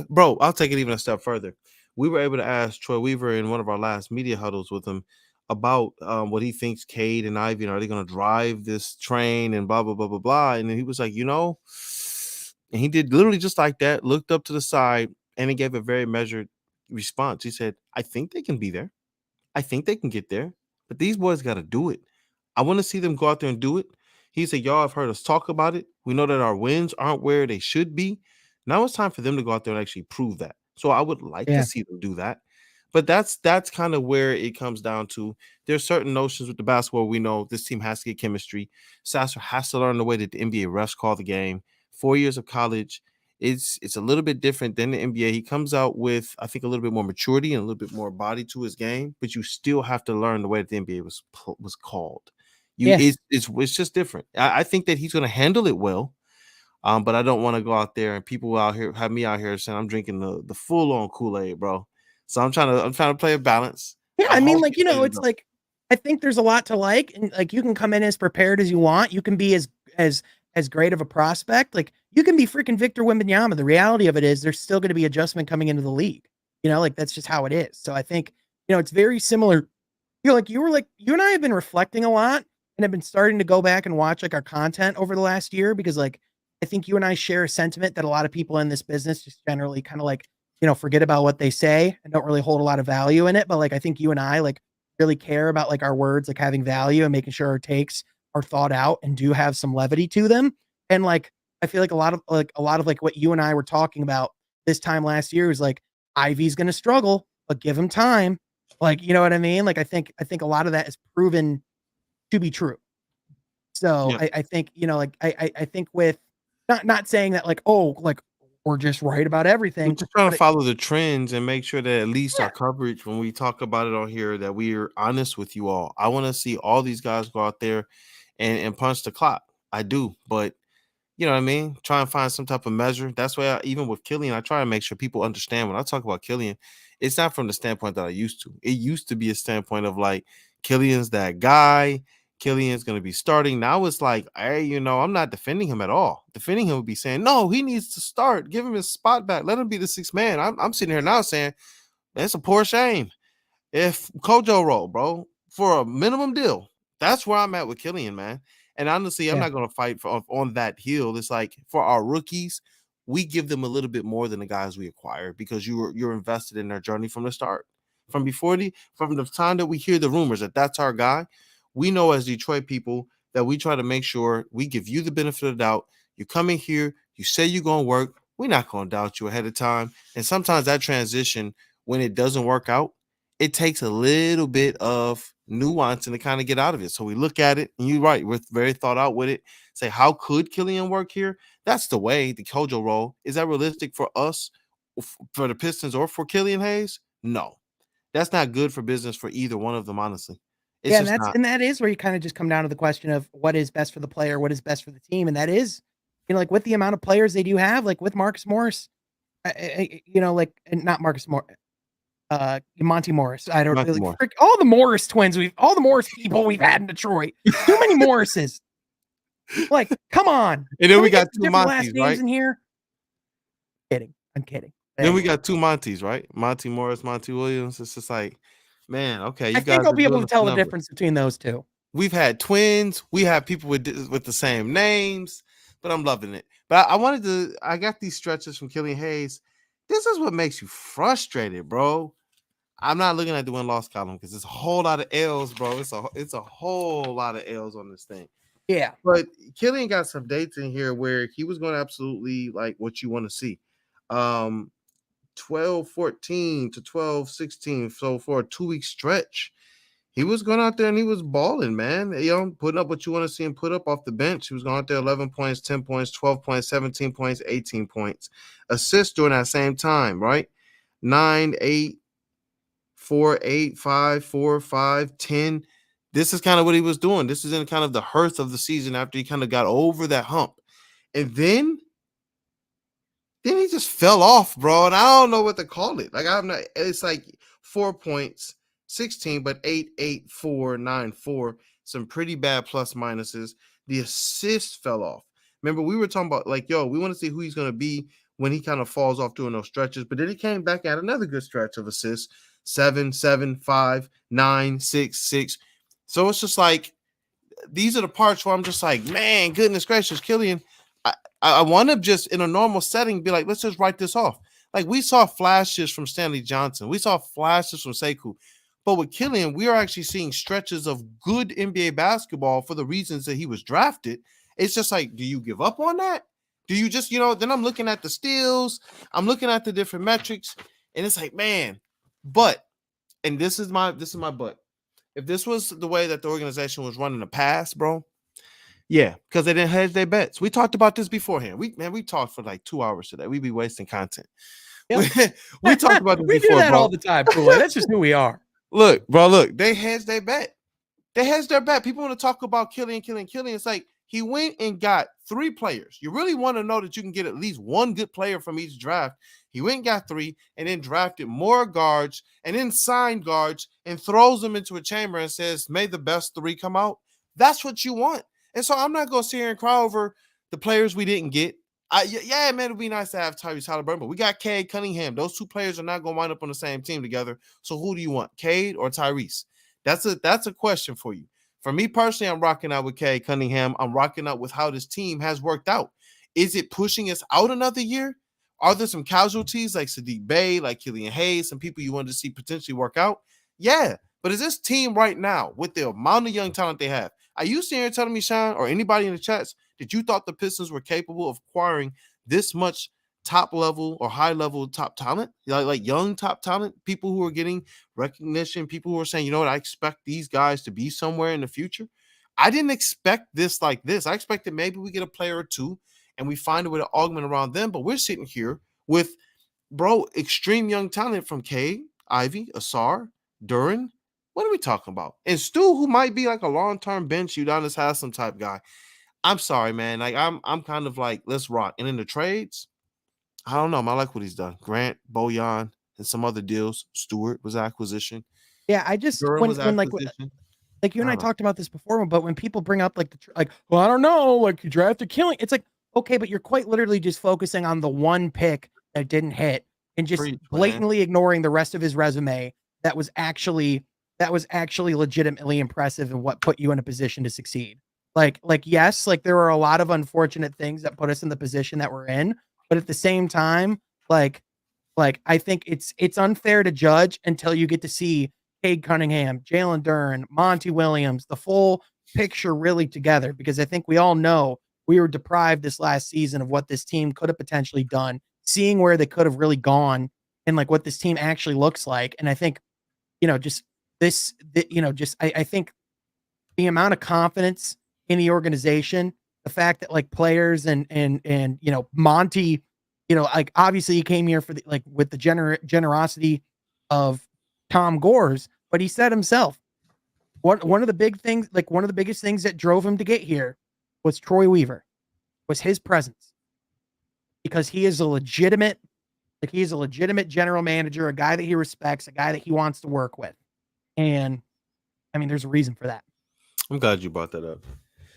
bro, I'll take it even a step further. We were able to ask Troy Weaver in one of our last media huddles with him about what he thinks Cade and Ivy, are they going to drive this train and blah, blah, blah, blah, blah. And then he was like, and he did literally just like that, looked up to the side, and he gave a very measured response. He said, I think they can be there. I think they can get there, but these boys got to do it. I want to see them go out there and do it. He said, y'all have heard us talk about it. We know that our wins aren't where they should be. Now it's time for them to go out there and actually prove that. So I would like to see them do that. But that's kind of where it comes down to. There's certain notions with the basketball. We know this team has to get chemistry. Sasser has to learn the way that the NBA refs call the game. 4 years of college it's a little bit different than the NBA. He comes out with, I think, a little bit more maturity and a little bit more body to his game, but you still have to learn the way that the NBA was called. You Yeah. it's just different. I think that he's going to handle it well. But I don't want to go out there and people out here have me out here saying I'm drinking the full on Kool-Aid, bro. So I'm trying to play a balance. Yeah, I I mean, hope like, he's ready to it's go. like I think there's a lot to like, and like you can come in as prepared as you want. You can be as great of a prospect. Like you can be freaking Victor Wembanyama. The reality of it is there's still going to be adjustment coming into the league. Like that's just how it is. So I think, it's very similar. You and I have been reflecting a lot and have been starting to go back and watch like our content over the last year because like I think you and I share a sentiment that a lot of people in this business just generally kind of like, forget about what they say and don't really hold a lot of value in it. But like I think you and I like really care about like our words like having value and making sure our takes are thought out and do have some levity to them. And like I feel like a lot of like what you and I were talking about this time last year is like Ivy's gonna struggle, but give him time. Like, you know what I mean? Like I think a lot of that is proven to be true. So Yeah. I think, like I think with not saying that like, oh, like we're just right about We're everything. just trying to But follow the trends and make sure that at least yeah, our coverage, when we talk about it on here, that we're honest with you all. I want to see all these guys go out there and punch the clock. I do, but you know what I mean? Try and find some type of measure. That's why even with Killian, I try to make sure people understand when I talk about Killian, it's not from the standpoint that I used to. It used to be a standpoint of like Killian's that guy. Killian's going to be starting. Now it's like, hey, I'm not defending him at all. Defending him would be saying, no, he needs to start. Give him his spot back. Let him be the sixth man. I'm sitting here now saying, that's a poor shame. If Kojo roll, bro, for a minimum deal, that's where I'm at with Killian, man. And honestly, I'm yeah, not going to fight on that hill. It's like for our rookies, we give them a little bit more than the guys we acquire because you're invested in their journey from the start. From the time that we hear the rumors that that's our guy, we know as Detroit people that we try to make sure we give you the benefit of the doubt. You come in here, you say you're going to work. We're not going to doubt you ahead of time. And sometimes that transition, when it doesn't work out, it takes a little bit of nuance and to kind of get out of it. So we look at it, and you're right, we're very thought out with it. Say, how could Killian work here? That's the way the Kojo role. Is that realistic for us, for the Pistons, or for Killian Hayes? No, that's not good for business for either one of them, honestly. It's yeah. And just not. that is where you kind of just come down to the question of what is best for the player, what is best for the team, and that is, like with the amount of players they do have, like with Marcus Morris, like and not Marcus Morris. Monty Morris. I don't Nothing like more. all the Morris twins. All the Morris people we've had in Detroit. Too many Morrises. Like, come on. And then Can we get got some two different last Monties, names right? in here? Kidding. I'm kidding. Then we Anyway, got two Monties, right? Monty Morris, Monty Williams. It's just like, man, okay, I you think guys I'll are be able doing to us a tell the number. difference between those two. We've had twins. We have people with the same names, but I'm loving it. But I got these stretches from Killian Hayes. This is what makes you frustrated, bro. I'm not looking at the win-loss column because it's a whole lot of L's, bro. It's a whole lot of L's on this thing. Yeah. But Killian got some dates in here where he was going to absolutely like what you want to see. 12-14 to 12-16. So for a 2-week stretch, he was going out there and he was balling, man. Putting up what you want to see him put up off the bench. He was going out there 11 points, 10 points, 12 points, 17 points, 18 points. Assists during that same time, right? 9, 8, 4, 8, 5, 4, 5, 10. This is kind of what he was doing. This is in kind of the hearth of the season after he kind of got over that hump. And then he just fell off, bro. And I don't know what to call it. Like, it's like 4 points, 16, but 8, 8, 4, 9, 4. Some pretty bad plus minuses. The assist fell off. Remember, we were talking about, like, yo, we want to see who he's going to be when he kind of falls off during those stretches. But then he came back at another good stretch of assists 7, 7, 5, 9, 6, 6. So it's just like, these are the parts where I'm just like, man, goodness gracious, Killian. I want to just in a normal setting be like, let's just write this off. Like we saw flashes from Stanley Johnson. We saw flashes from Sekou. But with Killian, we are actually seeing stretches of good NBA basketball for the reasons that he was drafted. It's just like, do you give up on that? Do you just, then I'm looking at the steals. I'm looking at the different metrics. And it's like, man, and this is my but. If this was the way that the organization was running the past, bro, Yeah, because they didn't hedge their bets. We talked about this beforehand. We talked for like 2 hours today. We be wasting content. Yep. We talked about this We do before, that bro. all the time, Kool-Aid. That's just who we are. Look, bro, look, they hedged their bet. They hedged their bet. People want to talk about Killian. It's like he went and got 3 players. You really want to know that you can get at least one good player from each draft. He went and got 3 and then drafted more guards and then signed guards and throws them into a chamber and says, may the best 3 come out. That's what you want. And so I'm not going to sit here and cry over the players we didn't get. Yeah, man, it'd be nice to have Tyrese Halliburton, but we got Cade Cunningham. Those 2 players are not going to wind up on the same team together. So who do you want, Cade or Tyrese? That's a question for you. For me personally, I'm rocking out with Cade Cunningham. I'm rocking out with how this team has worked out. Is it pushing us out another year? Are there some casualties like Sadiq Bey, like Killian Hayes, some people you wanted to see potentially work out? Yeah, but is this team right now, with the amount of young talent they have, are you sitting here telling me, Sean, or anybody in the chats, that you thought the Pistons were capable of acquiring this much top level or high level top talent, like young top talent, people who are getting recognition, people who are saying, you know what, I expect these guys to be somewhere in the future? I didn't expect this like this. I expected maybe we get a player or 2 and we find a way to augment around them, but we're sitting here with, bro, extreme young talent from Cade, Ivy, Asar, Duran. What are we talking about? And Stu, who might be like a long-term bench Udonis Haslem type guy. I'm sorry, man. Like I'm kind of like, let's rock. And in the trades, I don't know. I like what he's done. Grant, Bojan, and some other deals. Stewart was acquisition. Yeah, I just Durham was when acquisition. like you and I I don't know. talked about this before, but when people bring up like well, I don't know, like you drafted Killing, it's like, okay, but you're quite literally just focusing on the one pick that didn't hit and just Preach, man. blatantly ignoring the rest of his resume that was actually legitimately impressive and what put you in a position to succeed. Like yes, like there were a lot of unfortunate things that put us in the position that we're in, but at the same time, like I think it's unfair to judge until you get to see Cade Cunningham, Jalen Duren, Monty Williams, the full picture really together, because I think we all know we were deprived this last season of what this team could have potentially done, seeing where they could have really gone and like what this team actually looks like. And I think, just I think the amount of confidence in the organization, the fact that like players and Monty, like obviously he came here for with the generosity of Tom Gores, but he said himself, one of the big things, like one of the biggest things that drove him to get here was Troy Weaver, was his presence, because he is a legitimate general manager, a guy that he respects, a guy that he wants to work with. And I mean, there's a reason for that. I'm glad you brought that up,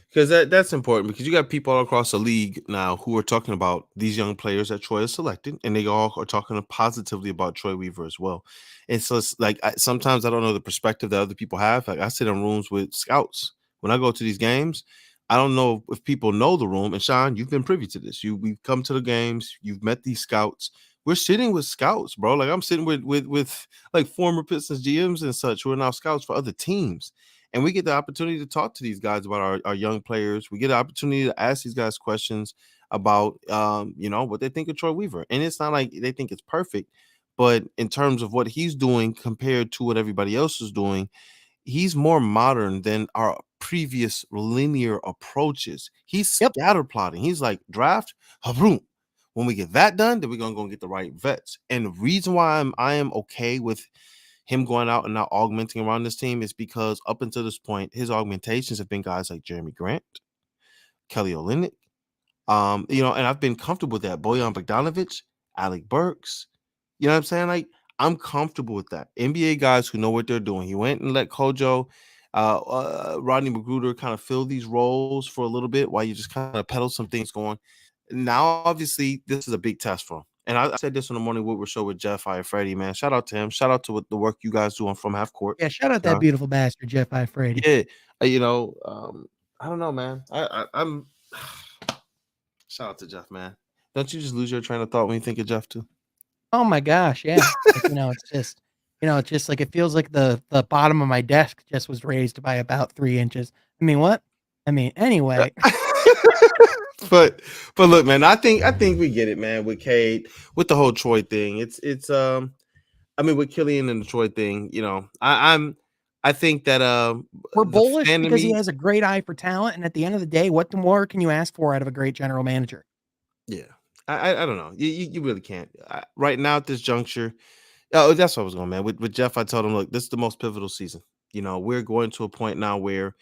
because that's important, because you got people all across the league now who are talking about these young players that Troy has selected, and they all are talking positively about Troy Weaver as well. And so it's like sometimes I don't know the perspective that other people have. Like I sit in rooms with scouts when I go to these games. I don't know if people know the room. And Sean, you've been privy to this. We've come to the games. You've met these scouts. We're sitting with scouts, bro. Like I'm sitting with like former Pistons GMs and such who are now scouts for other teams. And we get the opportunity to talk to these guys about our young players. We get the opportunity to ask these guys questions about, what they think of Troy Weaver. And it's not like they think it's perfect, but in terms of what he's doing compared to what everybody else is doing, he's more modern than our previous linear approaches. He's scatter plotting. He's like, draft, boom. When we get that done, then we're gonna go get the right vets. And the reason why I am okay with him going out and now augmenting around this team is because up until this point, his augmentations have been guys like Jeremy Grant, Kelly Olynyk, and I've been comfortable with that. Bojan Bogdanovic, Alec Burks, you know what I'm saying? Like, I'm comfortable with that. NBA guys who know what they're doing. He went and let Kojo, Rodney McGruder kind of fill these roles for a little bit while you just kind of pedal some things going. Now, obviously, this is a big test for him. And I said this on the Morning Woodward show with Jeff Iafredi, man. Shout out to him. Shout out to the work you guys do on From Half Court. Yeah, shout out that beautiful bastard, Jeff Iafredi. Yeah, I don't know, man. I'm shout out to Jeff, man. Don't you just lose your train of thought when you think of Jeff too? Oh my gosh, yeah. It's just like it feels like the bottom of my desk just was raised by about 3 inches. I mean, what? I mean, anyway. But look, man, I think we get it, man, with Cade, with the whole Troy thing. It's with Killian and the Troy thing, I'm I think that We're the bullish fan in because he me, has a great eye for talent, and at the end of the day, what more can you ask for out of a great general manager? yeah, I don't know. You really can't right now at this juncture. Oh, that's what I was going, man. With Jeff, I told him, look, this is the most pivotal season. We're going to a point now where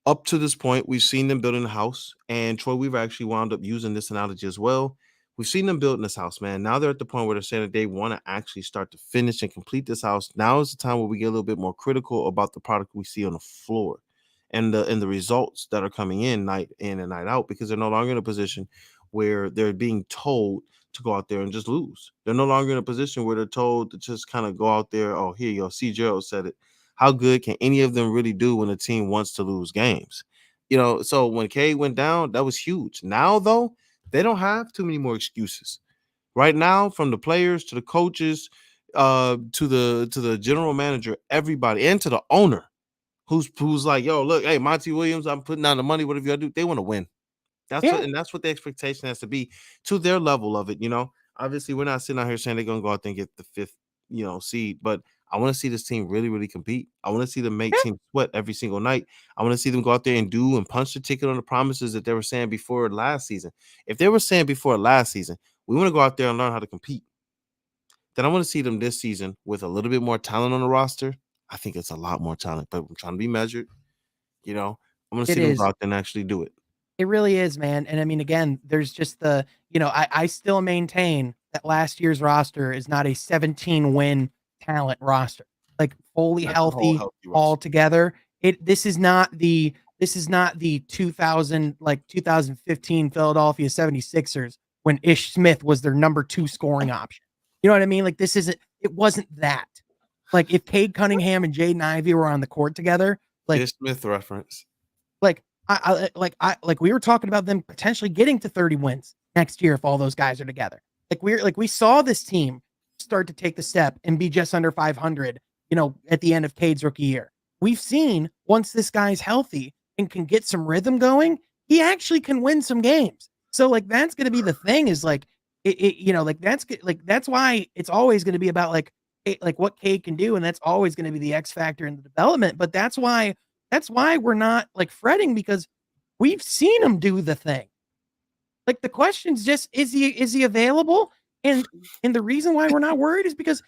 up to this point, we've seen them building a house, and Troy Weaver actually wound up using this analogy as well. We've seen them building this house, man. Now they're at the point where they're saying that they want to actually start to finish and complete this house. Now is the time where we get a little bit more critical about the product we see on the floor and the results that are coming in and night out, because they're no longer in a position where they're being told to go out there and just lose. They're no longer in a position where they're told to just kind of go out there. Oh, here you go. C. Gerald said it. How good can any of them really do when a team wants to lose games? So when Cade went down, that was huge. Now, though, they don't have too many more excuses. Right now, from the players to the coaches, to the general manager, everybody, and to the owner, who's like, yo, look, hey, Monty Williams, I'm putting down the money. Whatever you gotta do, they want to win. Yeah, That's what the expectation has to be to their level of it. Obviously, we're not sitting out here saying they're gonna go out there and get the fifth, seed, but I want to see this team really, really compete. I want to see them make yeah. teams sweat every single night. I want to see them go out there and do and punch the ticket on the promises that they were saying before last season. If they were saying before last season, we want to go out there and learn how to compete, then I want to see them this season with a little bit more talent on the roster. I think it's a lot more talent, but I'm trying to be measured. I want to It see them go is. out there and actually do it. It really is, man. And I mean, again, there's just I still maintain that last year's roster is not a 17 win talent roster. Like fully That's a whole healthy healthy all roster. together. This is not the 2000 like 2015 Philadelphia 76ers when Ish Smith was their number 2 scoring option. You know what I mean? Like it wasn't that. Like if Cade Cunningham and Jaden Ivey were on the court together, like Ish Smith reference. like like we were talking about them potentially getting to 30 wins next year if all those guys are together. We saw this team start to take the step and be just under 500, at the end of Cade's rookie year. We've seen once this guy's healthy and can get some rhythm going, he actually can win some games. So like that's going to be the thing is like that's why it's always going to be about like what Cade can do, and that's always going to be the X factor in the development. But that's why we're not like fretting because we've seen him do the thing. Like the question's just is he available? And the reason why we're not worried is because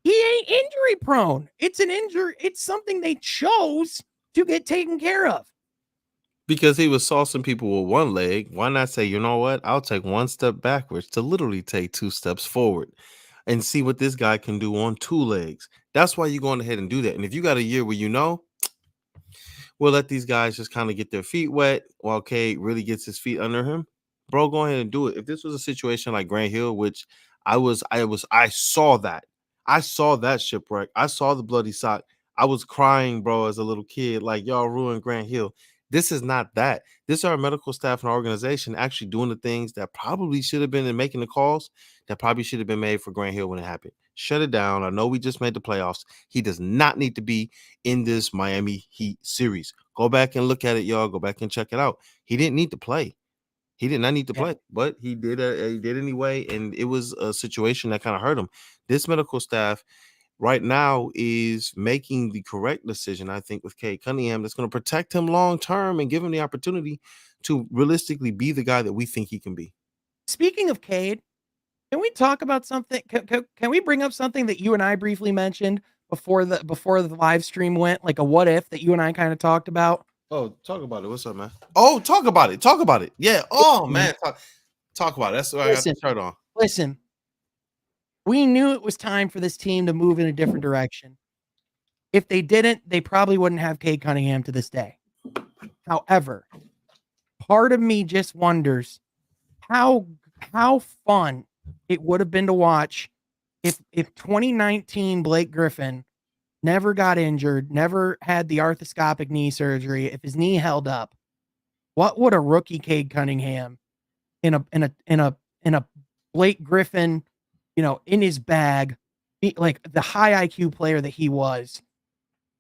he ain't injury prone. It's an injury. It's something they chose to get taken care of. Because he was saucing people with one leg, why not say, you know what? I'll take one step backwards to literally take 2 steps forward and see what this guy can do on 2 legs. That's why you're going ahead and do that. And if you got a year where we'll let these guys just kind of get their feet wet while Cade really gets his feet under him, bro, go ahead and do it. If this was a situation like Grant Hill, which I saw that. I saw that shipwreck. I saw the bloody sock. I was crying, bro, as a little kid, like y'all ruined Grant Hill. This is not that. This is our medical staff and organization actually doing the things that probably should have been in making the calls that probably should have been made for Grant Hill when it happened. Shut it down. I know we just made the playoffs. He does not need to be in this Miami Heat series. Go back and look at it, y'all. Go back and check it out. He didn't need to play. He did not need to Yeah. play, but he did. He did anyway, and it was a situation that kind of hurt him. This medical staff right now is making the correct decision, I think, with Cade Cunningham. That's going to protect him long term and give him the opportunity to realistically be the guy that we think he can be. Speaking of Cade, can we talk about something? Can we bring up something that you and I briefly mentioned before the live stream went, like a what if that you and I kind of talked about? Oh, talk about it. What's up, man? Oh, talk about it. Talk about it. Yeah. Oh, man. Talk about it. That's why I got the shirt on. Listen, we knew it was time for this team to move in a different direction. If they didn't, they probably wouldn't have Cade Cunningham to this day. However, part of me just wonders how fun it would have been to watch if 2019 Blake Griffin never got injured, never had the arthroscopic knee surgery, if his knee held up. What would a rookie Cade Cunningham in a Blake Griffin, in his bag, like the high IQ player that he was?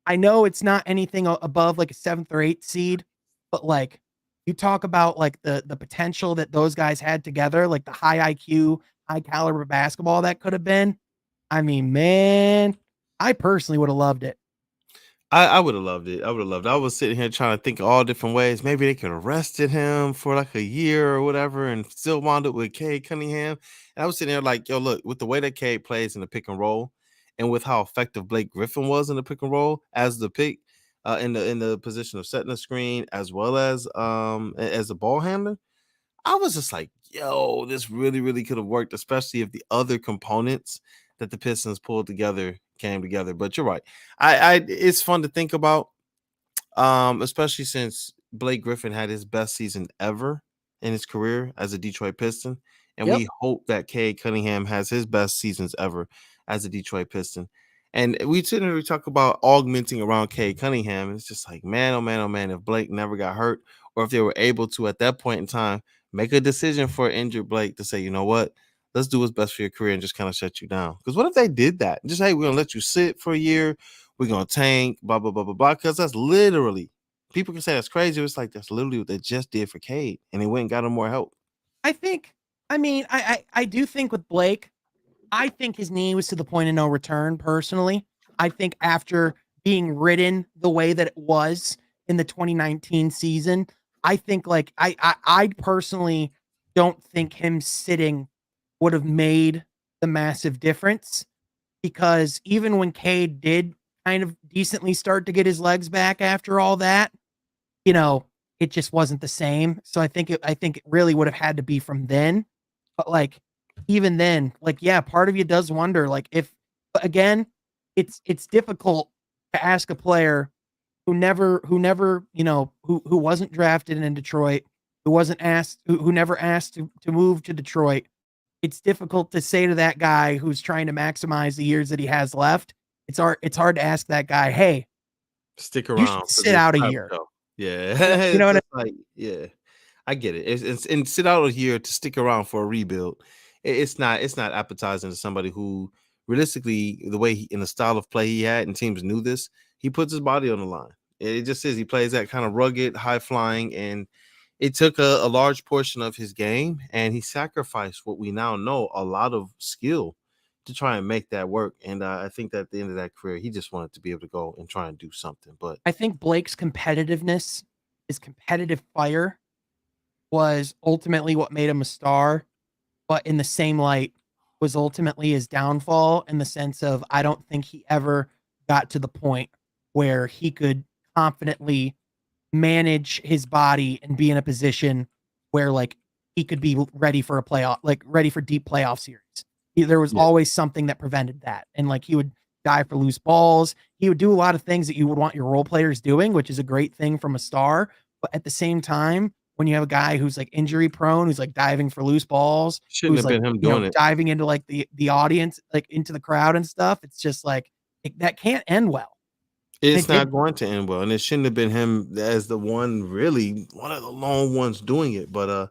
I know it's not anything above like a 7th or 8th seed, but like you talk about like the potential that those guys had together, like the high IQ, high caliber basketball that could have been. I mean, man, I personally would have loved it. I would have loved it. I would have loved it. I was sitting here trying to think of all different ways. Maybe they could have arrested him for like a year or whatever and still wound up with Cade Cunningham. And I was sitting there like, yo, look, with the way that Cade plays in the pick and roll and with how effective Blake Griffin was in the pick and roll as the pick in the position of setting the screen as well as a ball handler, I was just like, yo, this really, really could have worked, especially if the other components that the Pistons pulled together came together. But you're right. I it's fun to think about, especially since Blake Griffin had his best season ever in his career as a Detroit Piston. And Yep. we hope that Cade Cunningham has his best seasons ever as a Detroit Piston. And we talk about augmenting around Cade Cunningham. And it's just like, man, oh man, oh man, if Blake never got hurt, or if they were able to at that point in time make a decision for injured Blake to say, you know what, let's do what's best for your career and just kind of shut you down. Because what if they did that? Just, hey, we're gonna let you sit for a year, we're gonna tank, blah, blah, blah, blah, blah. Because that's literally, people can say that's crazy. It's like that's literally what they just did for Cade, and they went and got him more help. I do think with Blake, I think his knee was to the point of no return, personally. I think after being ridden the way that it was in the 2019 season, I think like I personally don't think him sitting would have made the massive difference, because even when Cade did kind of decently start to get his legs back after all that, you know, it just wasn't the same. So I think it really would have had to be from then. But like even then, like, yeah, part of you does wonder, like, if, but again, it's difficult to ask a player who never, who wasn't drafted in Detroit, who wasn't asked, who never asked to move to Detroit. It's difficult to say to that guy who's trying to maximize the years that he has left. It's hard to ask that guy, hey, Stick you should around. sit out a year. Yeah. You know It's what just like, yeah, I get it. It's and sit out here to stick around for a rebuild. It's not appetizing to somebody who realistically, the way in the style of play he had, and teams knew this, he puts his body on the line. It just is, he plays that kind of rugged, high flying, and it took a large portion of his game, and he sacrificed what we now know, a lot of skill, to try and make that work. And I think that at the end of that career, he just wanted to be able to go and try and do something. But I think Blake's competitiveness, his competitive fire, was ultimately what made him a star, but in the same light was ultimately his downfall, in the sense of I don't think he ever got to the point where he could confidently manage his body and be in a position where like he could be ready for a playoff, like ready for deep playoff series. There was yeah, always something that prevented that. And like he would dive for loose balls. He would do a lot of things that you would want your role players doing, which is a great thing from a star. But at the same time, when you have a guy who's like injury prone, who's like diving for loose balls, shouldn't who's have like, been him doing it. diving into like the audience, like into the crowd and stuff, it's just like that can't end well. And It's it did. not going to end well, and it shouldn't have been him as the one of the lone ones doing it. But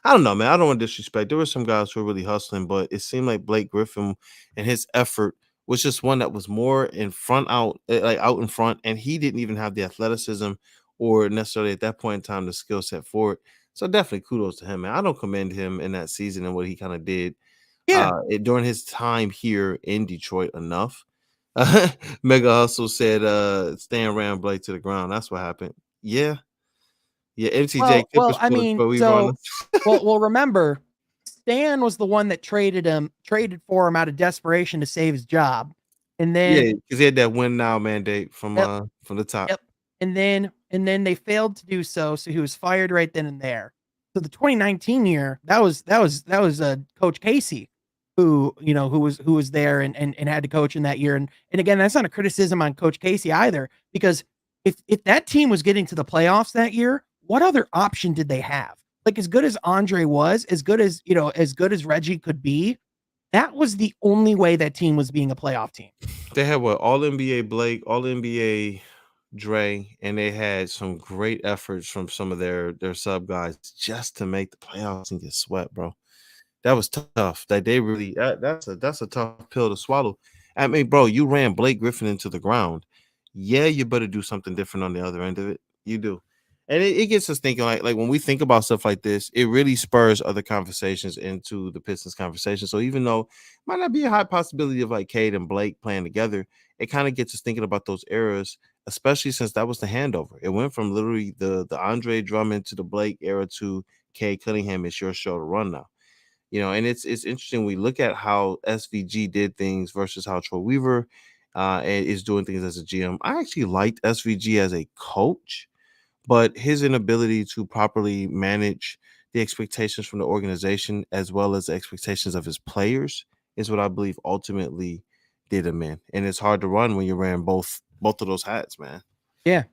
I don't know, man. I don't want to disrespect. There were some guys who were really hustling, but it seemed like Blake Griffin and his effort was just one that was more in front out, like out in front, and he didn't even have the athleticism or necessarily at that point in time the skill set for it. So definitely kudos to him, man. I don't commend him in that season and what he kind of did Yeah. during his time here in Detroit enough. Mega Hustle said, Stan ran Blake to the ground. That's what happened. Yeah. Yeah. MTJ Well, Clippers I mean, we run. so remember, Stan was the one that traded for him out of desperation to save his job. And then Yeah, because he had that win now mandate from yep, the top. yep. And then they failed to do so, so he was fired right then and there. So the 2019 year, that was Coach Casey who was there and had to coach in that year. And again, that's not a criticism on Coach Casey either, because if that team was getting to the playoffs that year, what other option did they have? Like, as good as Andre was, as good as Reggie could be, that was the only way that team was being a playoff team. They had what, all NBA Blake, all NBA Dre, and they had some great efforts from some of their sub guys just to make the playoffs and get swept, bro. That was tough. That they really that's a tough pill to swallow. I mean, bro, you ran Blake Griffin into the ground. Yeah, you better do something different on the other end of it. You do. And it gets us thinking, like when we think about stuff like this, it really spurs other conversations into the Pistons conversation. So even though it might not be a high possibility of like Cade and Blake playing together, it kind of gets us thinking about those eras, especially since that was the handover. It went from literally the Andre Drummond to the Blake era to Cade Cunningham. It's your show to run now. And it's interesting. We look at how SVG did things versus how Troy Weaver is doing things as a GM. I actually liked SVG as a coach, but his inability to properly manage the expectations from the organization as well as the expectations of his players is what I believe ultimately did him in. And it's hard to run when you're wearing both of those hats, man. Yeah.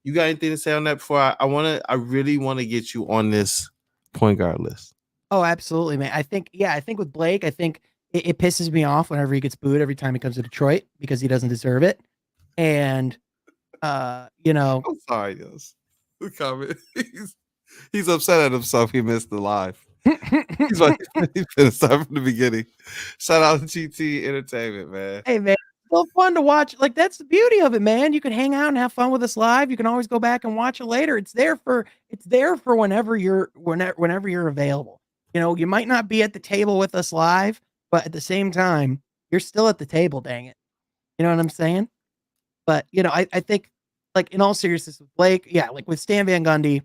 You got anything to say on that before I really want to get you on this point guard list? Oh, absolutely, man. I think with Blake, I think it pisses me off whenever he gets booed every time he comes to Detroit because he doesn't deserve it. And I'm sorry, yes. The comment. He's upset at himself. He missed the live. He's like, he's gonna start from the beginning. Shout out to GT Entertainment, man. Hey, man, it's still fun to watch. Like, that's the beauty of it, man. You can hang out and have fun with us live. You can always go back and watch it later. It's there for whenever you're available. You might not be at the table with us live, but at the same time, you're still at the table, dang it. You know what I'm saying? But, I think, like, in all seriousness with Blake, yeah, like with Stan Van Gundy,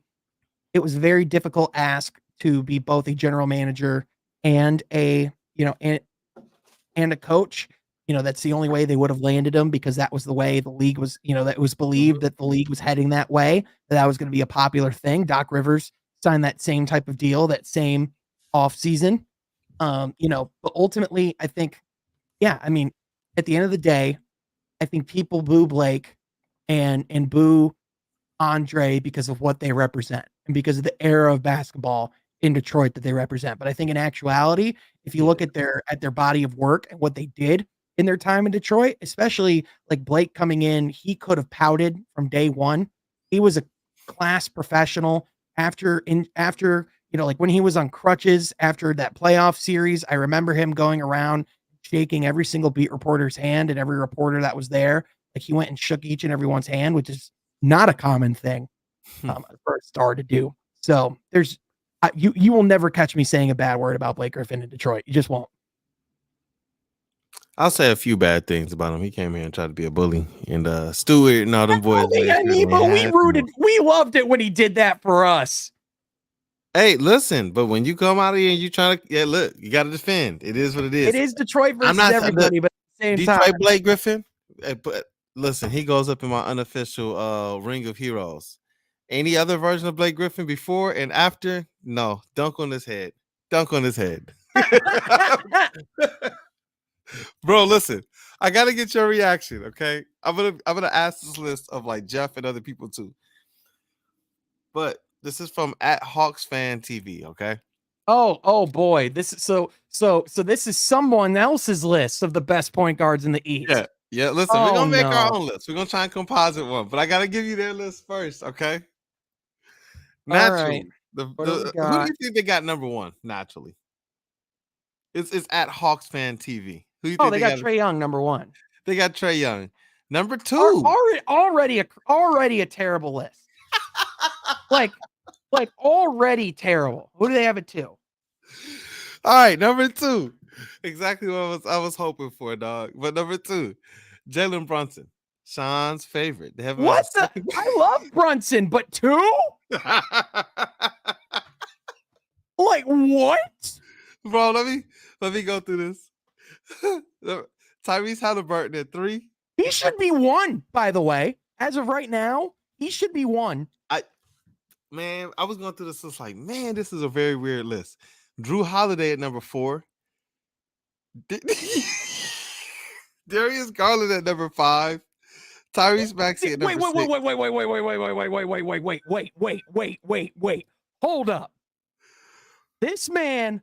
it was a very difficult ask to be both a general manager and a a coach. That's the only way they would have landed him, because that was the way the league was, that it was believed that the league was heading that way, that was going to be a popular thing. Doc Rivers signed that same type of deal, that same off season. But ultimately, I think, at the end of the day, I think people boo Blake and boo Andre because of what they represent and because of the era of basketball in Detroit that they represent. But I think in actuality, if you look at their body of work and what they did in their time in Detroit, especially like Blake coming in, he could have pouted from day one. He was a class professional after like when he was on crutches after that playoff series. I remember him going around shaking every single beat reporter's hand and every reporter that was there. Like, he went and shook each and everyone's hand, which is not a common thing for a star to do. So there's you will never catch me saying a bad word about Blake Griffin in Detroit. You just won't. I'll say a few bad things about him. He came here and tried to be a bully, and Stewart and all them boys. But we loved it when he did that for us. Hey, listen, but when you come out of here and you trying to, look, you got to defend. It is what it is. It is Detroit versus everybody, but at the same Detroit time, Blake Griffin. But listen, he goes up in my unofficial Ring of Heroes. Any other version of Blake Griffin before and after? No, dunk on his head. Dunk on his head. Bro, listen, I gotta get your reaction, okay? I'm gonna ask this list of like Jeff and other people too. But this is from @HawksFanTV, okay? Oh boy. This is so this is someone else's list of the best point guards in the East. Yeah. Listen, we're gonna make our own list. We're gonna try and composite one, but I gotta give you their list first, okay? Naturally, right. who do you think they got number one? Naturally, it's @HawksFanTV. Who you think they got Trae Young number one. They got Trae Young number two. Already a terrible list. like already terrible. Who do they have at two? All right, number two. Exactly what I was hoping for, dog. But number two, Jalen Brunson, Sean's favorite. They have I love Brunson, but two? Like, what? Bro, let me go through this. Tyrese Halliburton at 3. He should be 1, by the way. As of right now, he should be 1. I was going through this. It's like, man, this is a very weird list. Drew Holiday at number 4. Darius Garland at number 5. Tyrese Maxey at number 6. Wait. Hold up. This man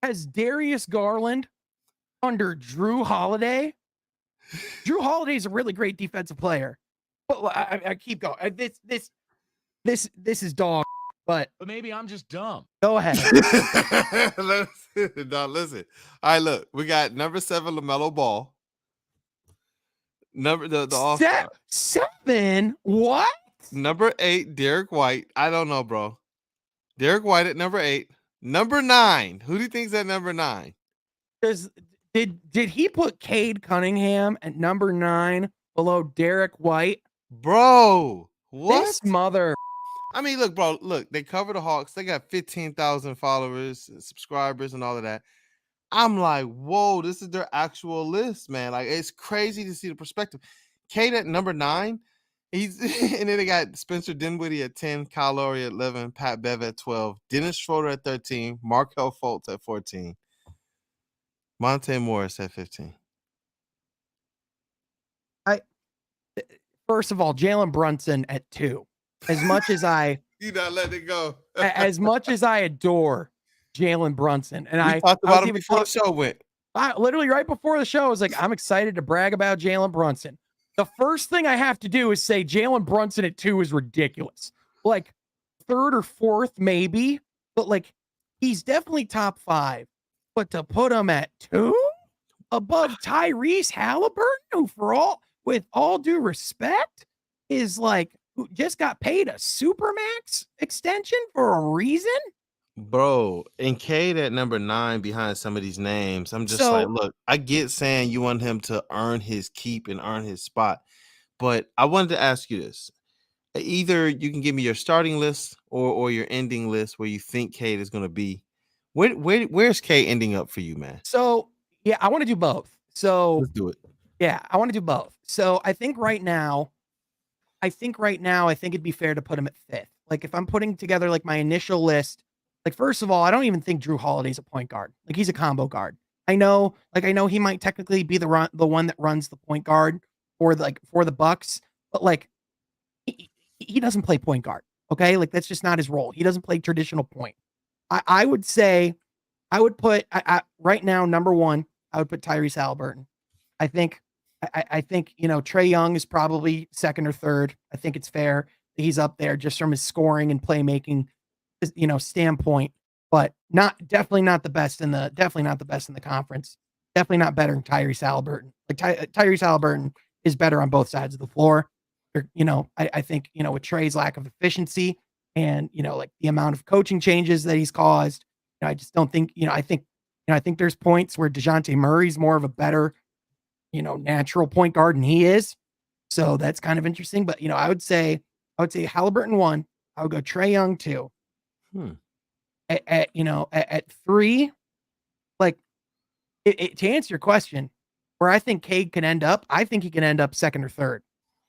has Darius Garland under Drew Holiday. Drew Holiday is a really great defensive player. But I keep going. This is dog. But maybe I'm just dumb. Go ahead. Listen. All right, look. We got number 7, LaMelo Ball. Number the All-Star. 7? What? Number 8, Derek White. I don't know, bro. Derek White at number 8. Number 9. Who do you think's at number 9? Did he put Cade Cunningham at number 9 below Derek White Bro, what? This mother. I mean, look, bro, look, they cover the Hawks. They got 15,000 followers, subscribers, and all of that. I'm like, whoa, this is their actual list, man. Like, it's crazy to see the perspective. Kate at number 9. He's and then they got Spencer Dinwiddie at 10, Kyle Lowry at 11, Pat Bev at 12, Dennis Schroeder at 13, Markel Fultz at 14, Monte Morris at 15. First of all, Jalen Brunson at 2. As much as I You not letting it go. as much as I adore Jalen Brunson, and We I talked I was about him even before the show went. literally right before the show, I was like, I'm excited to brag about Jalen Brunson. The first thing I have to do is say Jalen Brunson at 2 is ridiculous. Like 3rd or 4th, maybe, but like he's definitely top 5. But to put him at 2 above Tyrese Halliburton, who with all due respect, is like who just got paid a supermax extension for a reason. Bro, and Cade at number 9 behind some of these names. I'm just like, So look, I get saying you want him to earn his keep and earn his spot, but I wanted to ask you this. Either you can give me your starting list or your ending list where you think Cade is going to be. Where's Cade ending up for you, man? So yeah, I want to do both. So Let's do it. yeah, I want to do both. So I think right now, I think it'd be fair to put him at 5th. Like if I'm putting together like my initial list, like first of all, I don't even think Drew Holiday's a point guard. Like he's a combo guard. I know he might technically be the one that runs the point guard for the Bucks, but like he doesn't play point guard. Okay, like that's just not his role. He doesn't play traditional point. I would say I would put right now number 1. I would put Tyrese Halliburton. I think Trae Young is probably 2nd or 3rd. I think it's fair that he's up there just from his scoring and playmaking, standpoint, but definitely not the best in the conference. Definitely not better than Tyrese Halliburton. Like Tyrese Halliburton is better on both sides of the floor. I think with Trae's lack of efficiency and like the amount of coaching changes that he's caused, I just don't think I think there's points where DeJounte Murray's more of a better natural point guard than he is. So that's kind of interesting. But I would say Halliburton 1. I would go Trae Young 2. At 3, like to answer your question, where I think Cade can end up, I think he can end up 2nd or 3rd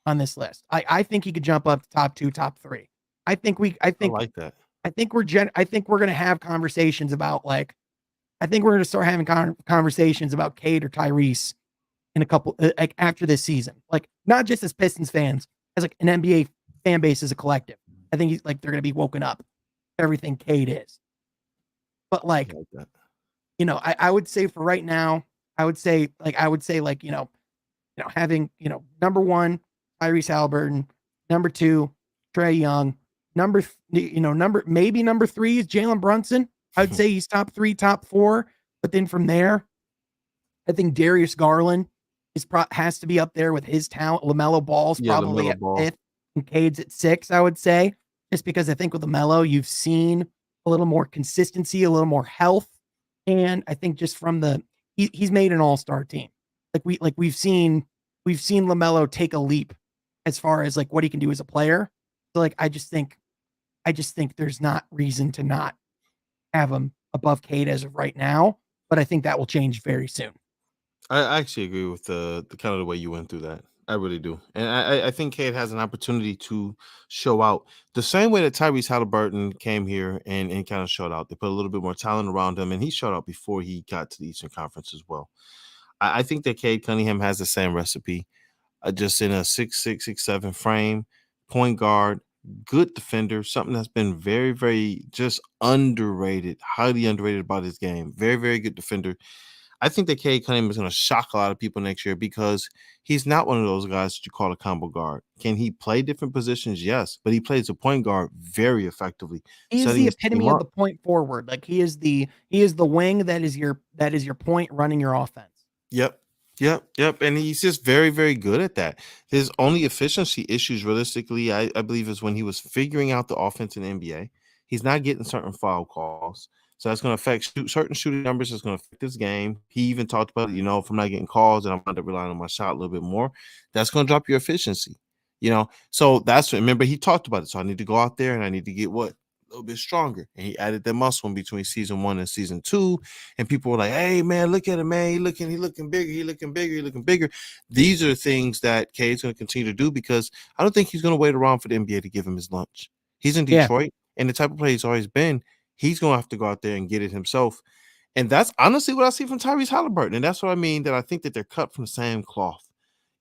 on this list. I think he could jump up to top 2, top 3. I like that. I think we're going to have conversations about I think we're going to start having conversations about Cade or Tyrese in a couple like after this season. Like not just as Pistons fans, as like an NBA fan base as a collective. I think they're going to be woken up to everything Cade is. But like that. I would say for right now, having number 1 Tyrese Halliburton, number 2 Trae Young, number 3 is Jalen Brunson. I would say he's top 3, top 4, but then from there, I think Darius Garland has to be up there with his talent. LaMelo Ball's probably at 5th, and Cade's at 6. I would say, just because I think with LaMelo, you've seen a little more consistency, a little more health, and I think just from he's made an all-star team. We've seen LaMelo take a leap as far as like what he can do as a player. So like I just think there's not reason to not have him above Cade as of right now, but I think that will change very soon. I actually agree with the kind of the way you went through that. I really do. And I think Cade has an opportunity to show out the same way that Tyrese Halliburton came here and kind of showed out. They put a little bit more talent around him, and he showed out before he got to the Eastern Conference as well. I think that Cade Cunningham has the same recipe, just in a 6'6", 6'7" frame, point guard, good defender, something that's been very, very just underrated, highly underrated about his game. Very, very good defender. I think that Cade Cunningham is going to shock a lot of people next year because he's not one of those guys that you call a combo guard. Can he play different positions? Yes, but he plays a point guard very effectively. He is the epitome of the point forward. Like he is the wing that is your point running your offense. Yep. And he's just very, very good at that. His only efficiency issues, realistically, I believe, is when he was figuring out the offense in the NBA. He's not getting certain foul calls. So that's going to affect certain shooting numbers. It's going to affect his game. He even talked about, if I'm not getting calls and I'm going to rely on my shot a little bit more, that's going to drop your efficiency. So that's what, remember, he talked about it. So I need to go out there and I need to get what? A little bit stronger. And he added that muscle in between season 1 and season 2. And people were like, hey man, look at him, man. He looking bigger, he looking bigger. These are things that Cade's going to continue to do, because I don't think he's going to wait around for the NBA to give him his lunch. He's in Yeah. Detroit, and the type of player he's always been, he's going to have to go out there and get it himself. And that's honestly what I see from Tyrese Halliburton. And that's what I mean, that I think that they're cut from the same cloth.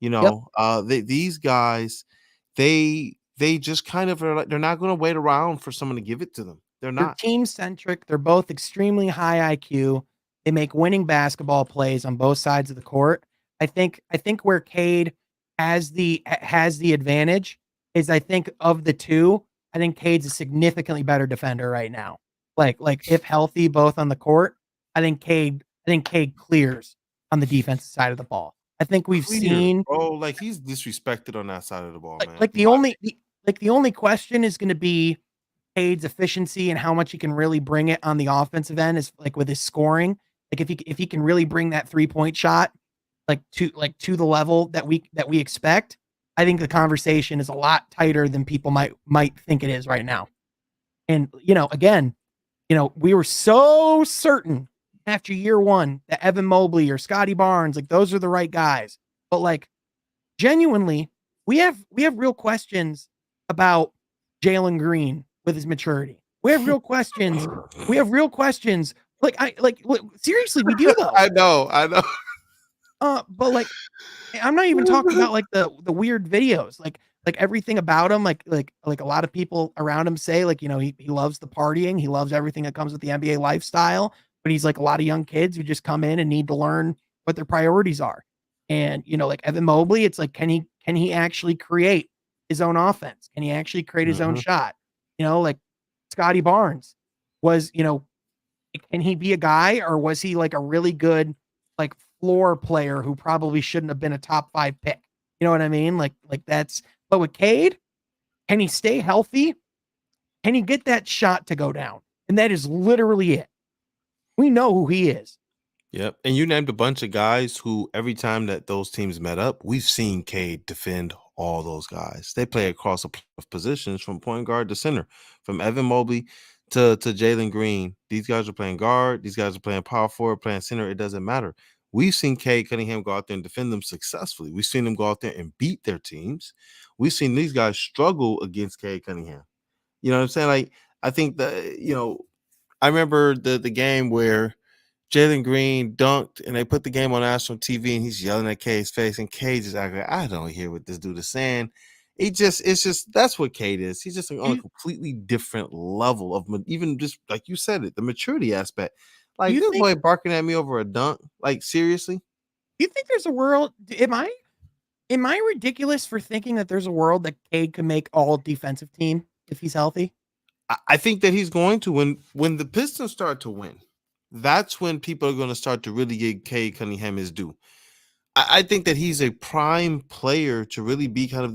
These guys, they just kind of are like, they're not going to wait around for someone to give it to them. They're They're not. team centric. They're both extremely high IQ. They make winning basketball plays on both sides of the court. I think where Cade has the advantage is, I think of the two, I think Cade's a significantly better defender right now. Like if healthy, both on the court, I think Cade clears on the defensive side of the ball. I think we've seen, like he's disrespected on that side of the ball, man. like the only question is going to be Cade's efficiency and how much he can really bring it on the offensive end, is like with his scoring. Like if he can really bring that 3-point shot to the level that we expect, I think the conversation is a lot tighter than people might think it is right now. And again, we were so certain after year one that Evan Mobley or Scotty Barnes, like those are the right guys. But like genuinely, we have real questions about Jalen Green with his maturity. We have real questions. Seriously, we do though. I know. But like, I'm not even talking about like the weird videos, like everything about him, like a lot of people around him say, like, he loves the partying, he loves everything that comes with the NBA lifestyle, but he's like a lot of young kids who just come in and need to learn what their priorities are. And like Evan Mobley, it's like, can he actually create his own offense? Can he actually create his own shot? Like Scotty Barnes was, can he be a guy, or was he like a really good like floor player who probably shouldn't have been a top 5 pick? You know what I mean? Like that's, but with Cade, can he stay healthy? Can he get that shot to go down? And that is literally it. We know who he is. Yep. And you named a bunch of guys who, every time that those teams met up, we've seen Cade defend all those guys. They play across a of positions, from point guard to center, from Evan Mobley to Jalen Green. These guys are playing guard. These guys are playing power forward, playing center. It doesn't matter. We've seen Cade Cunningham go out there and defend them successfully. We've seen them go out there and beat their teams. We've seen these guys struggle against Cade Cunningham. You know what I'm saying? Like, I think that, I remember the game where Jalen Green dunked and they put the game on national TV and he's yelling at Cade's face, and Cade just acting like, I don't hear what this dude is saying. It's just that's what Cade is. He's just on a completely different level of, even just like you said it, the maturity aspect. Like, this boy barking at me over a dunk. Like, seriously? Do you think there's a world? Am I ridiculous for thinking that there's a world that Cade can make all defensive team if he's healthy? I think that he's going to, when the Pistons start to win. That's when people are going to start to really give Cade Cunningham his due. I think that he's a prime player to really be kind of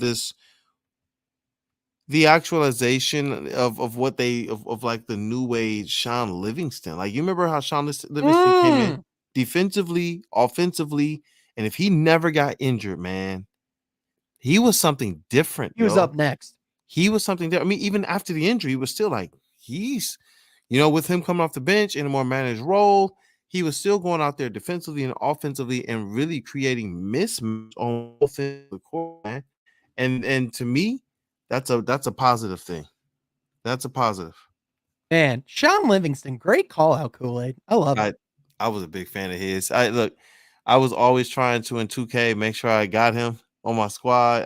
the actualization of what of like the new age Sean Livingston. Like, you remember how Sean Livingston came in defensively, offensively, and if he never got injured, man, he was something different. He was up next. He was something different. I mean, even after the injury, he was still like, he's, with him coming off the bench in a more managed role, he was still going out there defensively and offensively and really creating mismatch on both ends of the court, man. And to me, that's a positive thing. That's a positive. Man, Sean Livingston, great call out, Kool-Aid. I love it. I was a big fan of his. I was always trying to, in 2K, make sure I got him on my squad.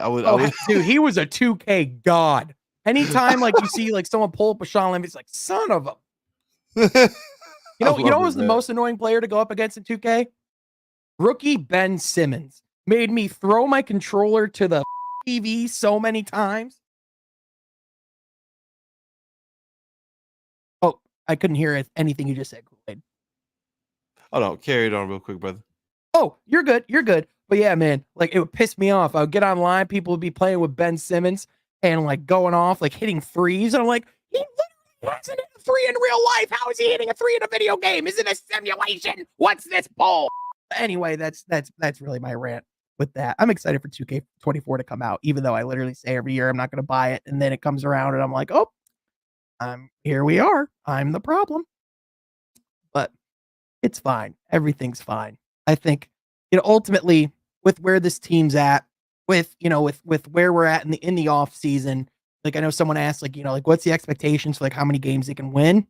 Dude, he was a 2K god. Anytime like you see like someone pull up a Sean Livingston, it's like, son of a. You know what was the most annoying player to go up against in 2K? Rookie Ben Simmons. Made me throw my controller to the TV so many times. Oh, I couldn't hear anything you just said, Kool-Aid. Oh no, carry it on real quick, brother. Oh, you're good. You're good. But yeah, man, like it would piss me off. I would get online, people would be playing with Ben Simmons and like going off, like hitting threes. And I'm like, he literally hasn't hit a 3 in real life. How is he hitting a 3 in a video game? Is it a simulation? What's this bull? Anyway, that's really my rant. with that. I'm excited for 2K24 to come out, even though I literally say every year I'm not going to buy it, and then it comes around and I'm like, oh, here we are. I'm the problem. But it's fine. Everything's fine. I think, ultimately with where this team's at, with where we're at in the off season, like I know someone asked, like, like what's the expectations for like how many games they can win?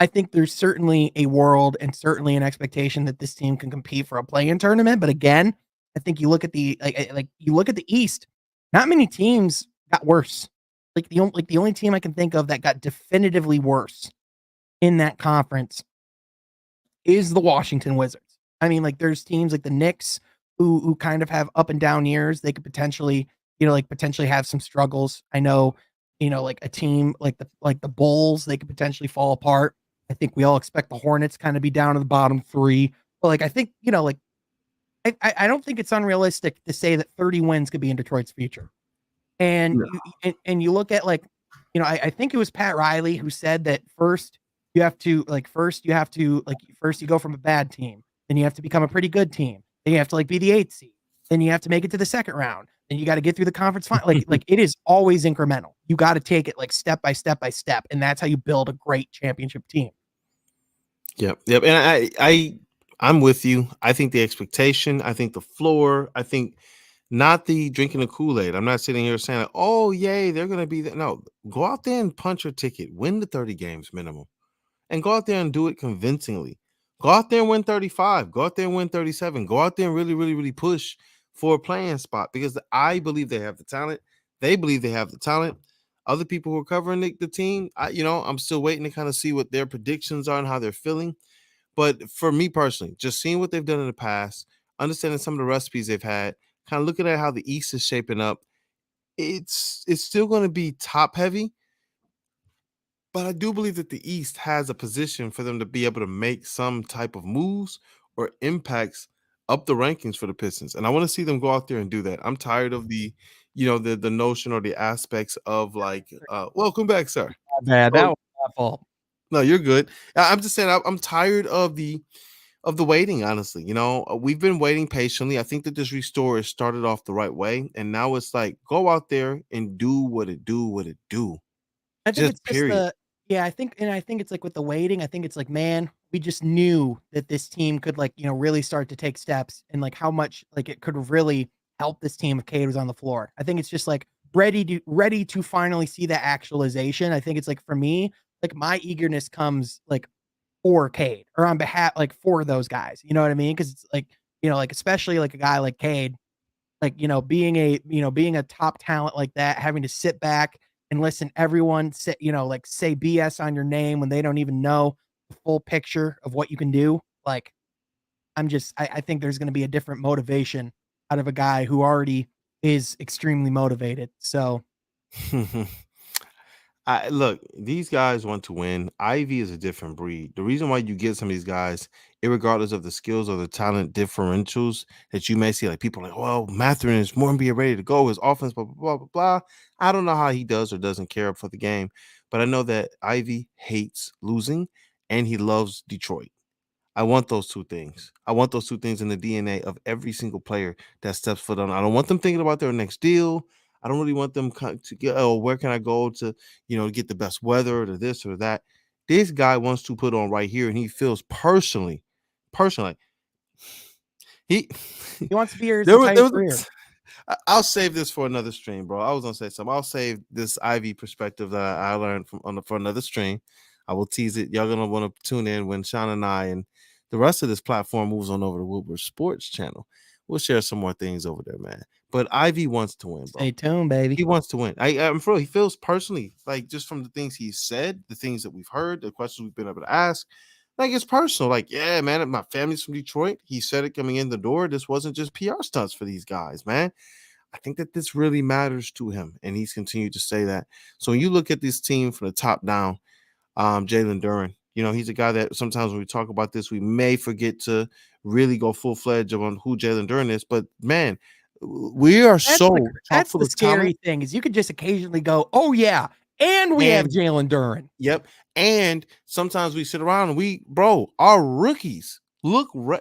I think there's certainly a world and certainly an expectation that this team can compete for a play-in tournament. But again, I think you look at the you look at the East, not many teams got worse. The only team I can think of that got definitively worse in that conference is the Washington Wizards. I mean, like there's teams like the Knicks who kind of have up and down years. They could potentially, potentially have some struggles. I know, like a team like the Bulls, they could potentially fall apart. I think we all expect the Hornets kind of be down to the bottom 3. But like I think, like I don't think it's unrealistic to say that 30 wins could be in Detroit's future. And you look at like, I think it was Pat Riley who said that first you go from a bad team, then you have to become a pretty good team. Then you have to like be the 8th seed. Then you have to make it to the second round. Then you got to get through the conference final. Like it is always incremental. You got to take it like step by step by step, and that's how you build a great championship team. Yep. And I'm with you. I think the expectation, I think the floor, I think not the drinking the Kool-Aid. I'm not sitting here saying, oh, yay, they're going to be there. No, go out there and punch your ticket. Win the 30 games minimum. And go out there and do it convincingly. Go out there and win 35. Go out there and win 37. Go out there and really, really, really push for a playing spot because I believe they have the talent. They believe they have the talent. Other people who are covering the team, I'm still waiting to kind of see what their predictions are and how they're feeling. But for me personally, just seeing what they've done in the past, understanding some of the recipes they've had, kind of looking at how the East is shaping up, it's still going to be top heavy. But I do believe that the East has a position for them to be able to make some type of moves or impacts up the rankings for the Pistons. And I want to see them go out there and do that. I'm tired of the notion or the aspects of like, welcome back, sir. Bad. That was my fault. No, you're good. I'm just saying I'm tired of the waiting, honestly. We've been waiting patiently. I think that this restore has started off the right way. And now it's like, go out there and do what it do. I think it's period. just I think it's like with the waiting, I think it's like, man, we just knew that this team could like, really start to take steps and like how much like it could really help this team if Cade was on the floor. I think it's just like ready to finally see that actualization. I think it's like for me, like my eagerness comes like for Cade or on behalf like for those guys. You know what I mean? Because it's like, like especially like a guy like Cade, like being a top talent like that, having to sit back and listen everyone say, like say BS on your name when they don't even know the full picture of what you can do. Like I think there's going to be a different motivation out of a guy who already is extremely motivated. So look, these guys want to win. Ivy is a different breed. The reason why you get some of these guys, regardless of the skills or the talent differentials that you may see, like people are like, well, Mathurin is more NBA ready to go. His offense, blah, blah, blah, blah, blah. I don't know how he does or doesn't care for the game, but I know that Ivy hates losing and he loves Detroit. I want those two things. I want those two things in the DNA of every single player that steps foot on. I don't want them thinking about their next deal. I don't really want them to get, oh, where can I go to, get the best weather or this or that. This guy wants to put on right here, and he feels personally, he wants to be here his entire career. I'll save this for another stream, bro. I was gonna say something. I'll save this Ivy perspective that I learned for another stream. I will tease it. Y'all gonna want to tune in when Sean and I and the rest of this platform moves on over to Wilbur Sports channel. We'll share some more things over there, man. But Ivy wants to win, bro. Stay tuned, baby. He wants to win. I'm for real. He feels personally, like just from the things he said, the things that we've heard, the questions we've been able to ask, like it's personal. Like, yeah, man, my family's from Detroit. He said it coming in the door. This wasn't just PR stunts for these guys, man. I think that this really matters to him, and he's continued to say that. So when you look at this team from the top down, Jalen Duren, he's a guy that sometimes when we talk about this, we may forget to really go full-fledged on who Jalen Duren is. But man, we are that's the scary thing is you could just occasionally go, oh yeah, and we have Jalen Duren. Yep. And sometimes we sit around and our rookies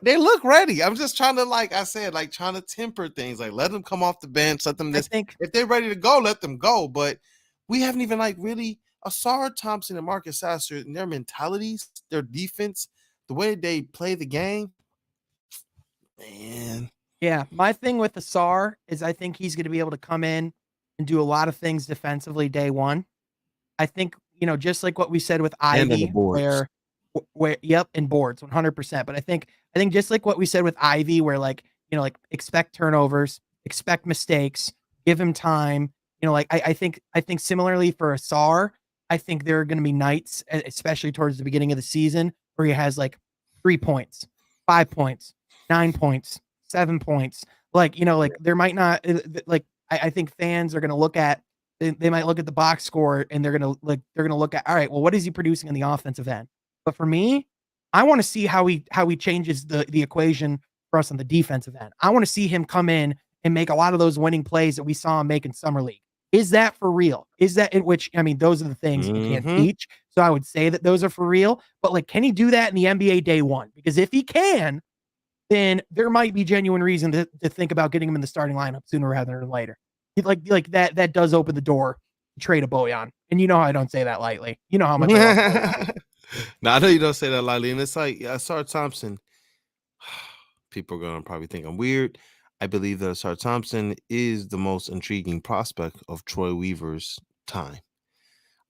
they look ready. I'm just trying to, like I said, like trying to temper things. Like let them come off the bench, let them I this. think If they're ready to go, let them go. But we haven't even like really Asar Thompson and Marcus Sasser and their mentalities, their defense, the way they play the game. Man, Yeah, my thing with Asar is I think he's going to be able to come in and do a lot of things defensively day one. I think, just like what we said with and on the Ivy, boards. where yep, and boards 100%. But I think just like what we said with Ivy, where like expect turnovers, expect mistakes, give him time. Like I think similarly for Asar, I think there are going to be nights, especially towards the beginning of the season, where he has like 3 points, 5 points, 9 points, 7 points. Like there might not like I think fans are going to look at they might look at the box score and they're gonna look at, all right, well, what is he producing in the offensive end? But for me, I want to see how he changes the equation for us on the defensive end. I want to see him come in and make a lot of those winning plays that we saw him make in summer league. Is that for real? Is that in which, I mean, those are the things you can't Mhm. teach. So I would say that those are for real. But like, can he do that in the NBA day one? Because if he can, then there might be genuine reason to think about getting him in the starting lineup sooner rather than later. Like that does open the door to trade a Bojan. And you know I don't say that lightly. You know how much I love Bojan. Now I know you don't say that lightly, and it's like Asar Thompson. People are gonna probably think I'm weird. I believe that Asar Thompson is the most intriguing prospect of Troy Weaver's time.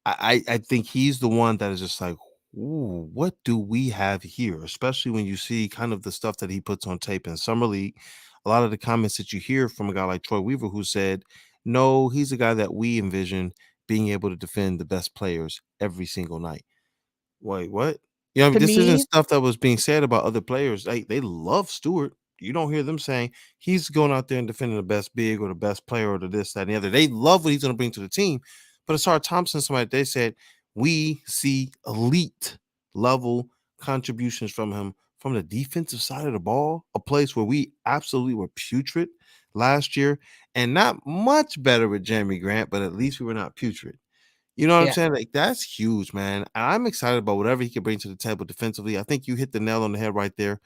I think he's the one that is just like, ooh, what do we have here? Especially when you see kind of the stuff that he puts on tape in summer league. A lot of the comments that you hear from a guy like Troy Weaver, who said, no, he's a guy that we envision being able to defend the best players every single night. Wait, what? Yeah, I mean, To this isn't me, stuff that was being said about other players. Like they love Stewart. You don't hear them saying he's going out there and defending the best big or the best player or the this, that, and the other. They love what he's going to bring to the team. But Asar Thompson, somebody they said we see elite level contributions from him from the defensive side of the ball, a place where we absolutely were putrid last year, and not much better with Jeremy Grant, but at least we were not putrid. You know what I'm yeah, saying? Like that's huge, man. And I'm excited about whatever he can bring to the table defensively. I think you hit the nail on the head right there.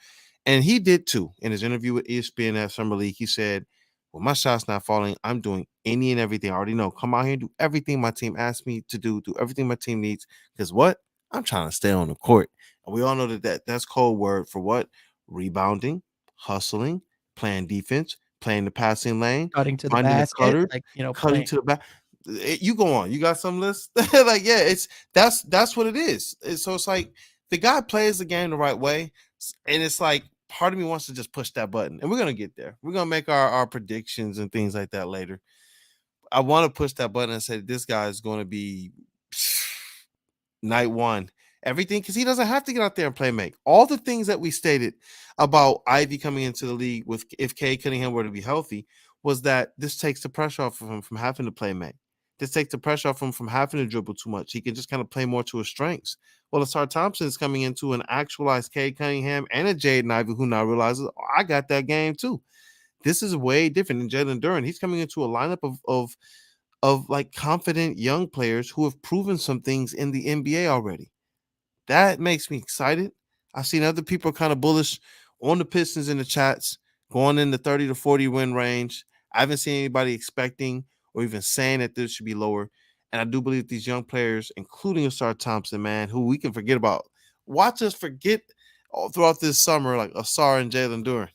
And he did too. In his interview with ESPN at Summer League, he said, well, my shot's not falling. I'm doing any and everything. I already know. Come out here and do everything my team asked me to do everything my team needs. Because what? I'm trying to stay on the court. And we all know that's code word for what? Rebounding, hustling, playing defense, playing the passing lane, cutting to the finding the basket, cutter, like cutting playing. to the back. You go on. You got some list? Like, yeah, that's what it is. So it's like the guy plays the game the right way, and it's like part of me wants to just push that button, and we're gonna get there. We're gonna make our predictions and things like that later. I want to push that button and say this guy is going to be night one. Everything because he doesn't have to get out there and play make. All the things that we stated about Ivy coming into the league with if Cade Cunningham were to be healthy was that this takes the pressure off of him from having to play make. This takes the pressure off him from having to dribble too much. He can just kind of play more to his strengths. Well, Asar Thompson is coming into an actualized Cade Cunningham and a Jaden Ivey who now realizes, oh, I got that game too. This is way different than Jalen Duren. He's coming into a lineup of like confident young players who have proven some things in the NBA already. That makes me excited. I've seen other people kind of bullish on the Pistons in the chats, going in the 30 to 40 win range. I haven't seen anybody expecting or even saying that this should be lower. And I do believe these young players, including Asar Thompson, man, who we can forget about. Watch us forget all throughout this summer, like Asar and Jalen Duren.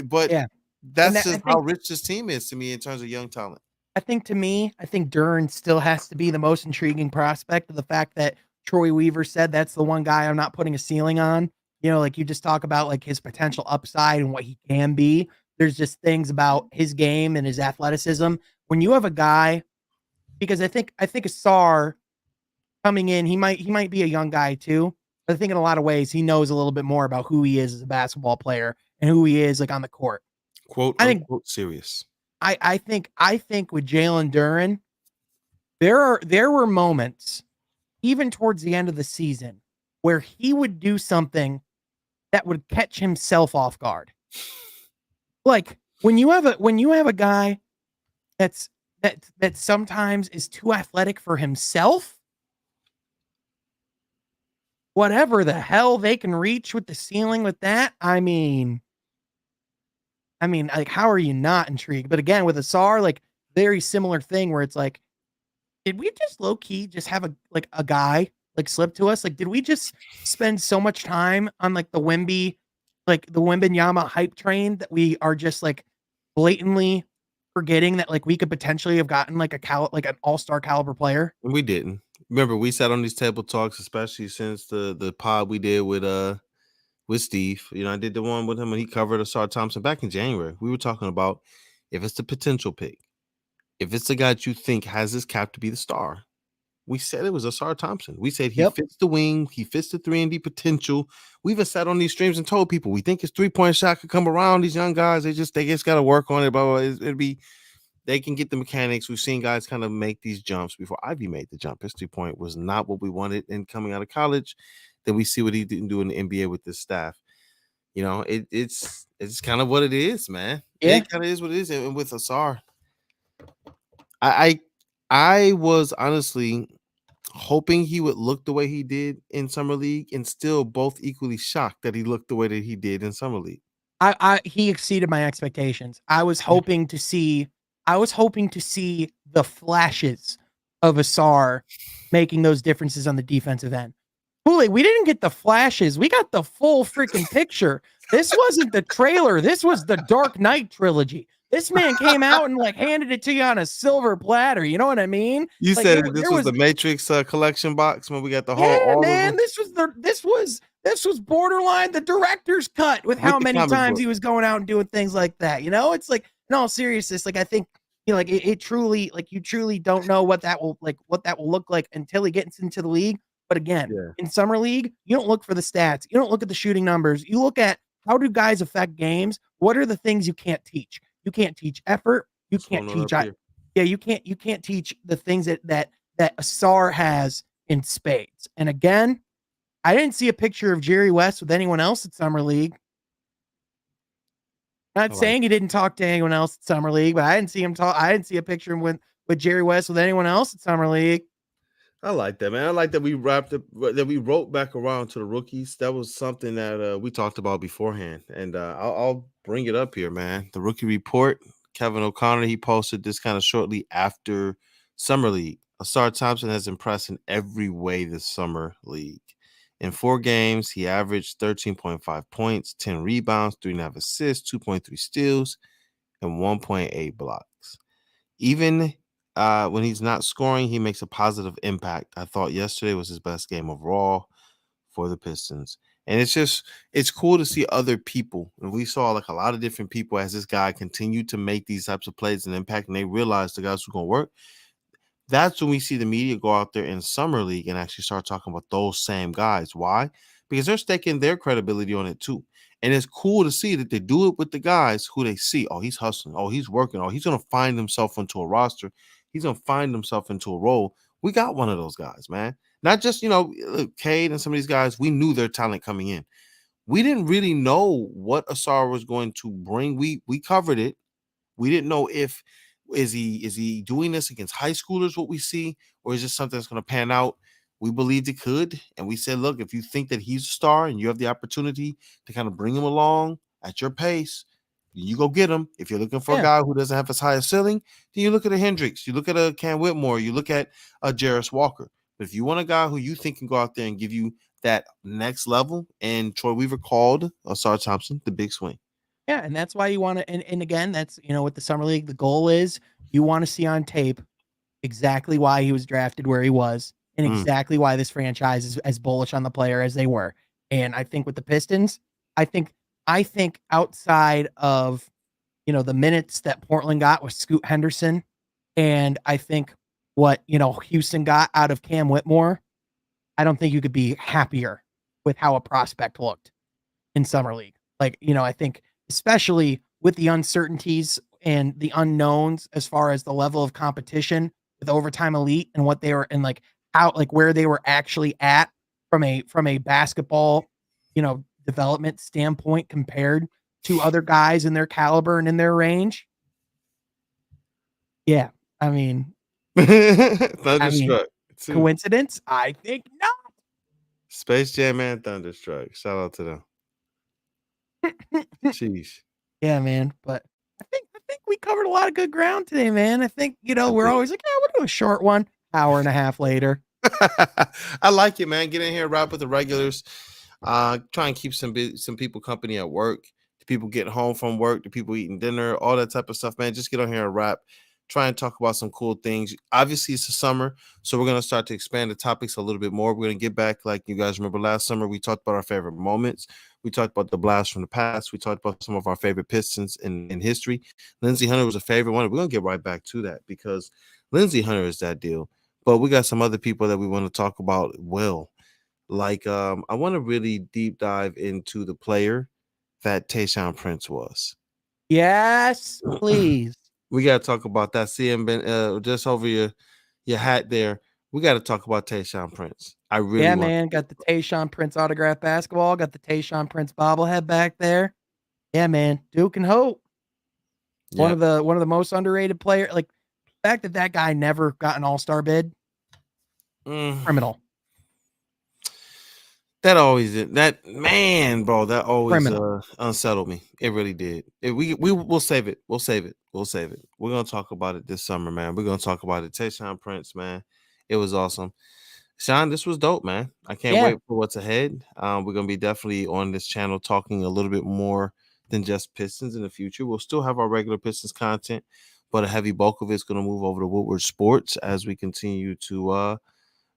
But Yeah. And that's that, just how rich this team is to me in terms of young talent. I think to me, I think Duren still has to be the most intriguing prospect of the fact that Troy Weaver said that's the one guy I'm not putting a ceiling on. Like you just talk about like his potential upside and what he can be. There's just things about his game and his athleticism. When you have a guy, because I think Asar coming in, he might be a young guy too. But I think in a lot of ways he knows a little bit more about who he is as a basketball player and who he is like on the court. Quote I think unquote serious. I think with Jalen Duren, there were moments, even towards the end of the season, where he would do something that would catch himself off guard. Like when you have a guy that sometimes is too athletic for himself, whatever the hell they can reach with the ceiling with that, I mean, like, how are you not intrigued? But again, with Asar, like, very similar thing where it's like, did we just low key just have a guy like slip to us? Like, did we just spend so much time on like the Wembanyama hype train that we are just like blatantly forgetting that like we could potentially have gotten like like an all-star caliber player? And we didn't. Remember, we sat on these table talks, especially since the pod we did with Steve. You know, I did the one with him when he covered Asar Thompson back in January. We were talking about if it's the potential pick, if it's the guy that you think has this cap to be the star. We said it was Asar Thompson. We said he Yep. fits the wing, he fits the 3-and-D potential. We even sat on these streams and told people we think his 3-point shot could come around. These young guys, they just got to work on it. Blah, blah, blah. It'd be they can get the mechanics. We've seen guys kind of make these jumps before. Ivy made the jump. His 3-point was not what we wanted in coming out of college. Then we see what he didn't do in the NBA with this staff. You know, it's kind of what it is, man. Yeah. It kind of is what it is. And with Asar, I was honestly hoping he would look the way he did in Summer League, and still both equally shocked that he looked the way that he did in Summer League. He exceeded my expectations. I was hoping to see the flashes of Asar making those differences on the defensive end. Kool-Aid, we didn't get the flashes. We got the full freaking picture. This wasn't the trailer. This was the Dark Knight trilogy. This man came out and like handed it to you on a silver platter. You know what I mean? You Like, said this was the Matrix collection box when we got the whole. Yeah, all man. of This was borderline the director's cut with how the many comic times book. he was going out and doing things like that. You know, it's like, in all seriousness, like I think, you know, like it truly, like you truly don't know what that will look like until he gets into the league. But again, Yeah. in summer league, you don't look for the stats. You don't look at the shooting numbers. You look at how do guys affect games. What are the things you can't teach? You can't teach effort. You What's can't going on teach. up here? Yeah, you can't teach the things that Asar has in spades. And again, I didn't see a picture of Jerry West with anyone else at Summer League. Not saying he didn't talk to anyone else at Summer League, but I didn't see him talk. I didn't see a picture with Jerry West with anyone else at Summer League. I like that, man. I like that we wrapped up, that we wrote back around to the rookies. That was something that we talked about beforehand, and I'll bring it up here, man. The rookie report. Kevin O'Connor, he posted this kind of shortly after Summer League. Asar Thompson has impressed in every way this Summer League. In 4 games, he averaged 13.5 points, 10 rebounds, 3.5 assists, 2.3 steals, and 1.8 blocks. Even when he's not scoring, he makes a positive impact. I thought yesterday was his best game overall for the Pistons. And it's cool to see other people. And we saw like a lot of different people as this guy continued to make these types of plays and impact, and they realized the guys who are going to work. That's when we see the media go out there in Summer League and actually start talking about those same guys. Why? Because they're staking their credibility on it too. And it's cool to see that they do it with the guys who they see. Oh, he's hustling. Oh, he's working. Oh, he's going to find himself into a roster. He's going to find himself into a role. We got one of those guys, man. Not just, Cade and some of these guys, we knew their talent coming in. We didn't really know what Asar was going to bring. We covered it. We didn't know if is he doing this against high schoolers, what we see, or is this something that's going to pan out? We believed it could, and we said, look, if you think that he's a star and you have the opportunity to kind of bring him along at your pace, you go get him. If you're looking for a guy who doesn't have as high a ceiling, then you look at a Hendricks, you look at a Cam Whitmore, you look at a Jarris Walker. But if you want a guy who you think can go out there and give you that next level, and Troy Weaver called Asar Thompson the big swing. Yeah, and that's why you want to, and again, that's, with the Summer League, the goal is you want to see on tape exactly why he was drafted where he was, and exactly why this franchise is as bullish on the player as they were. And I think with the Pistons, I think outside of, the minutes that Portland got with Scoot Henderson, and I think what, Houston got out of Cam Whitmore, I don't think you could be happier with how a prospect looked in Summer League. Like, I think especially with the uncertainties and the unknowns as far as the level of competition with Overtime Elite and what they were, and like how, like where they were actually at from a basketball, development standpoint compared to other guys in their caliber and in their range. Yeah. I mean, Thunderstruck. coincidence? I think not. Space Jam and Thunderstruck. Shout out to them. Sheesh. Yeah, man. But I think we covered a lot of good ground today, man. I think, we're always like, yeah, we'll do a short one. Hour and a half later. I like it, man. Get in here, rap with the regulars. Try and keep some people company at work. The people getting home from work, the people eating dinner, all that type of stuff, man. Just get on here and rap. Try and talk about some cool things. Obviously, it's the summer, so we're gonna start to expand the topics a little bit more. We're gonna get back, like you guys remember last summer, we talked about our favorite moments. We talked about the blast from the past. We talked about some of our favorite Pistons in history. Lindsey Hunter was a favorite one. We're gonna get right back to that because Lindsey Hunter is that deal. But we got some other people that we want to talk about. Well, like I want to really deep dive into the player that Tayshaun Prince was. Yes, please. We got to talk about that. Seeing just over your hat there. We got to talk about Tayshaun Prince. I really man. Got the Tayshaun Prince autograph basketball. Got the Tayshaun Prince bobblehead back there. Yeah, man. Duke and Hope. Yeah. One of the most underrated players. Like the fact that guy never got an all-star bid. Criminal. That always that man, bro. That always unsettled me. It really did. We'll save it. We'll save it. We're gonna talk about it this summer, man. We're gonna talk about it. Tayshaun Prince, man. It was awesome. Sean, this was dope, man. I can't wait for what's ahead. We're gonna be definitely on this channel talking a little bit more than just Pistons in the future. We'll still have our regular Pistons content, but a heavy bulk of it's gonna move over to Woodward Sports as we continue to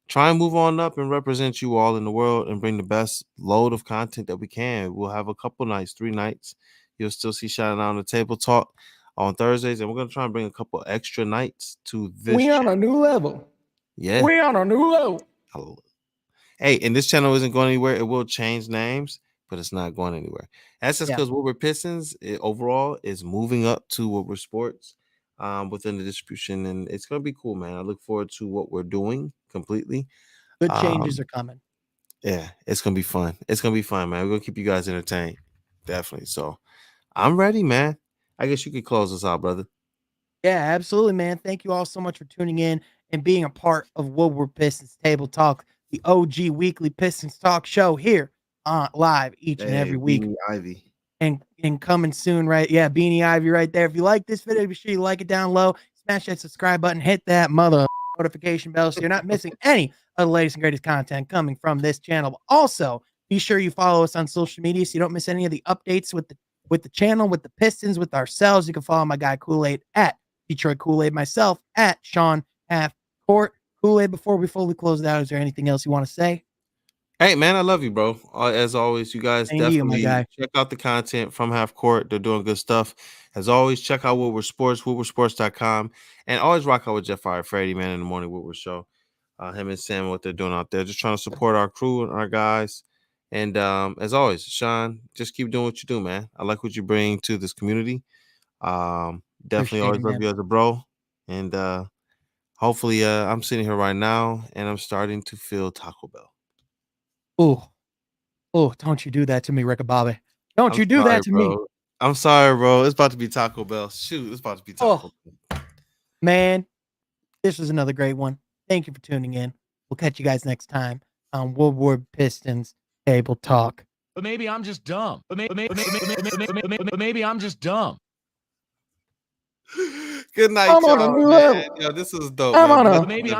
try and move on up and represent you all in the world and bring the best load of content that we can. We'll have a couple nights, 3 nights. You'll still see Shouting Out on the Table Talk on Thursdays, and we're going to try and bring a couple extra nights to this. We on a new level. Yeah. We on a new level. Hey, and this channel isn't going anywhere. It will change names, but it's not going anywhere. That's just because Woodward Pistons overall is moving up to Woodward Sports within the distribution, and it's going to be cool, man. I look forward to what we're doing completely. Good changes are coming. Yeah, it's gonna be fun. It's gonna be fun, man. We're gonna keep you guys entertained, definitely. So I'm ready, man. I guess you could close us out, brother. Yeah, absolutely, man. Thank you all so much for tuning in and being a part of Woodward Pistons Table Talk, the OG weekly Pistons talk show here live each and every week. Beanie Ivy. And coming soon, right? Yeah, Beanie Ivy right there. If you like this video, be sure you like it down low. Smash that subscribe button. Hit that mother notification bell so you're not missing any of the latest and greatest content coming from this channel. Also, be sure you follow us on social media so you don't miss any of the updates with the channel, with the Pistons, with ourselves. You can follow my guy Kool-Aid at Detroit Kool-Aid, myself at Sean Half Court. Kool-Aid, before we fully close it out, is there anything else you want to say? Hey, man, I love you, bro. As always, you guys definitely check out the content from Half Court. They're doing good stuff. As always, check out Woodward Sports, woodwardsports.com, and always rock out with Jeff Fire Freddy, man, in the morning Woodward show. Him and Sam, what they're doing out there, just trying to support our crew and our guys. And as always, Sean, just keep doing what you do, man. I like what you bring to this community. Definitely always love you as a bro. And hopefully, I'm sitting here right now and I'm starting to feel Taco Bell. Oh, don't you do that to me, Ricky Bobby. Don't you do that to me. I'm sorry, bro. It's about to be Taco Bell. Shoot, it's about to be Taco Bell. Man, this was another great one. Thank you for tuning in. We'll catch you guys next time on Woodward Pistons Table Talk. But maybe I'm just dumb. But maybe I'm just dumb. Good night, I'm y'all. on a new level. Yo, this is dope. I'm man. on a Maybe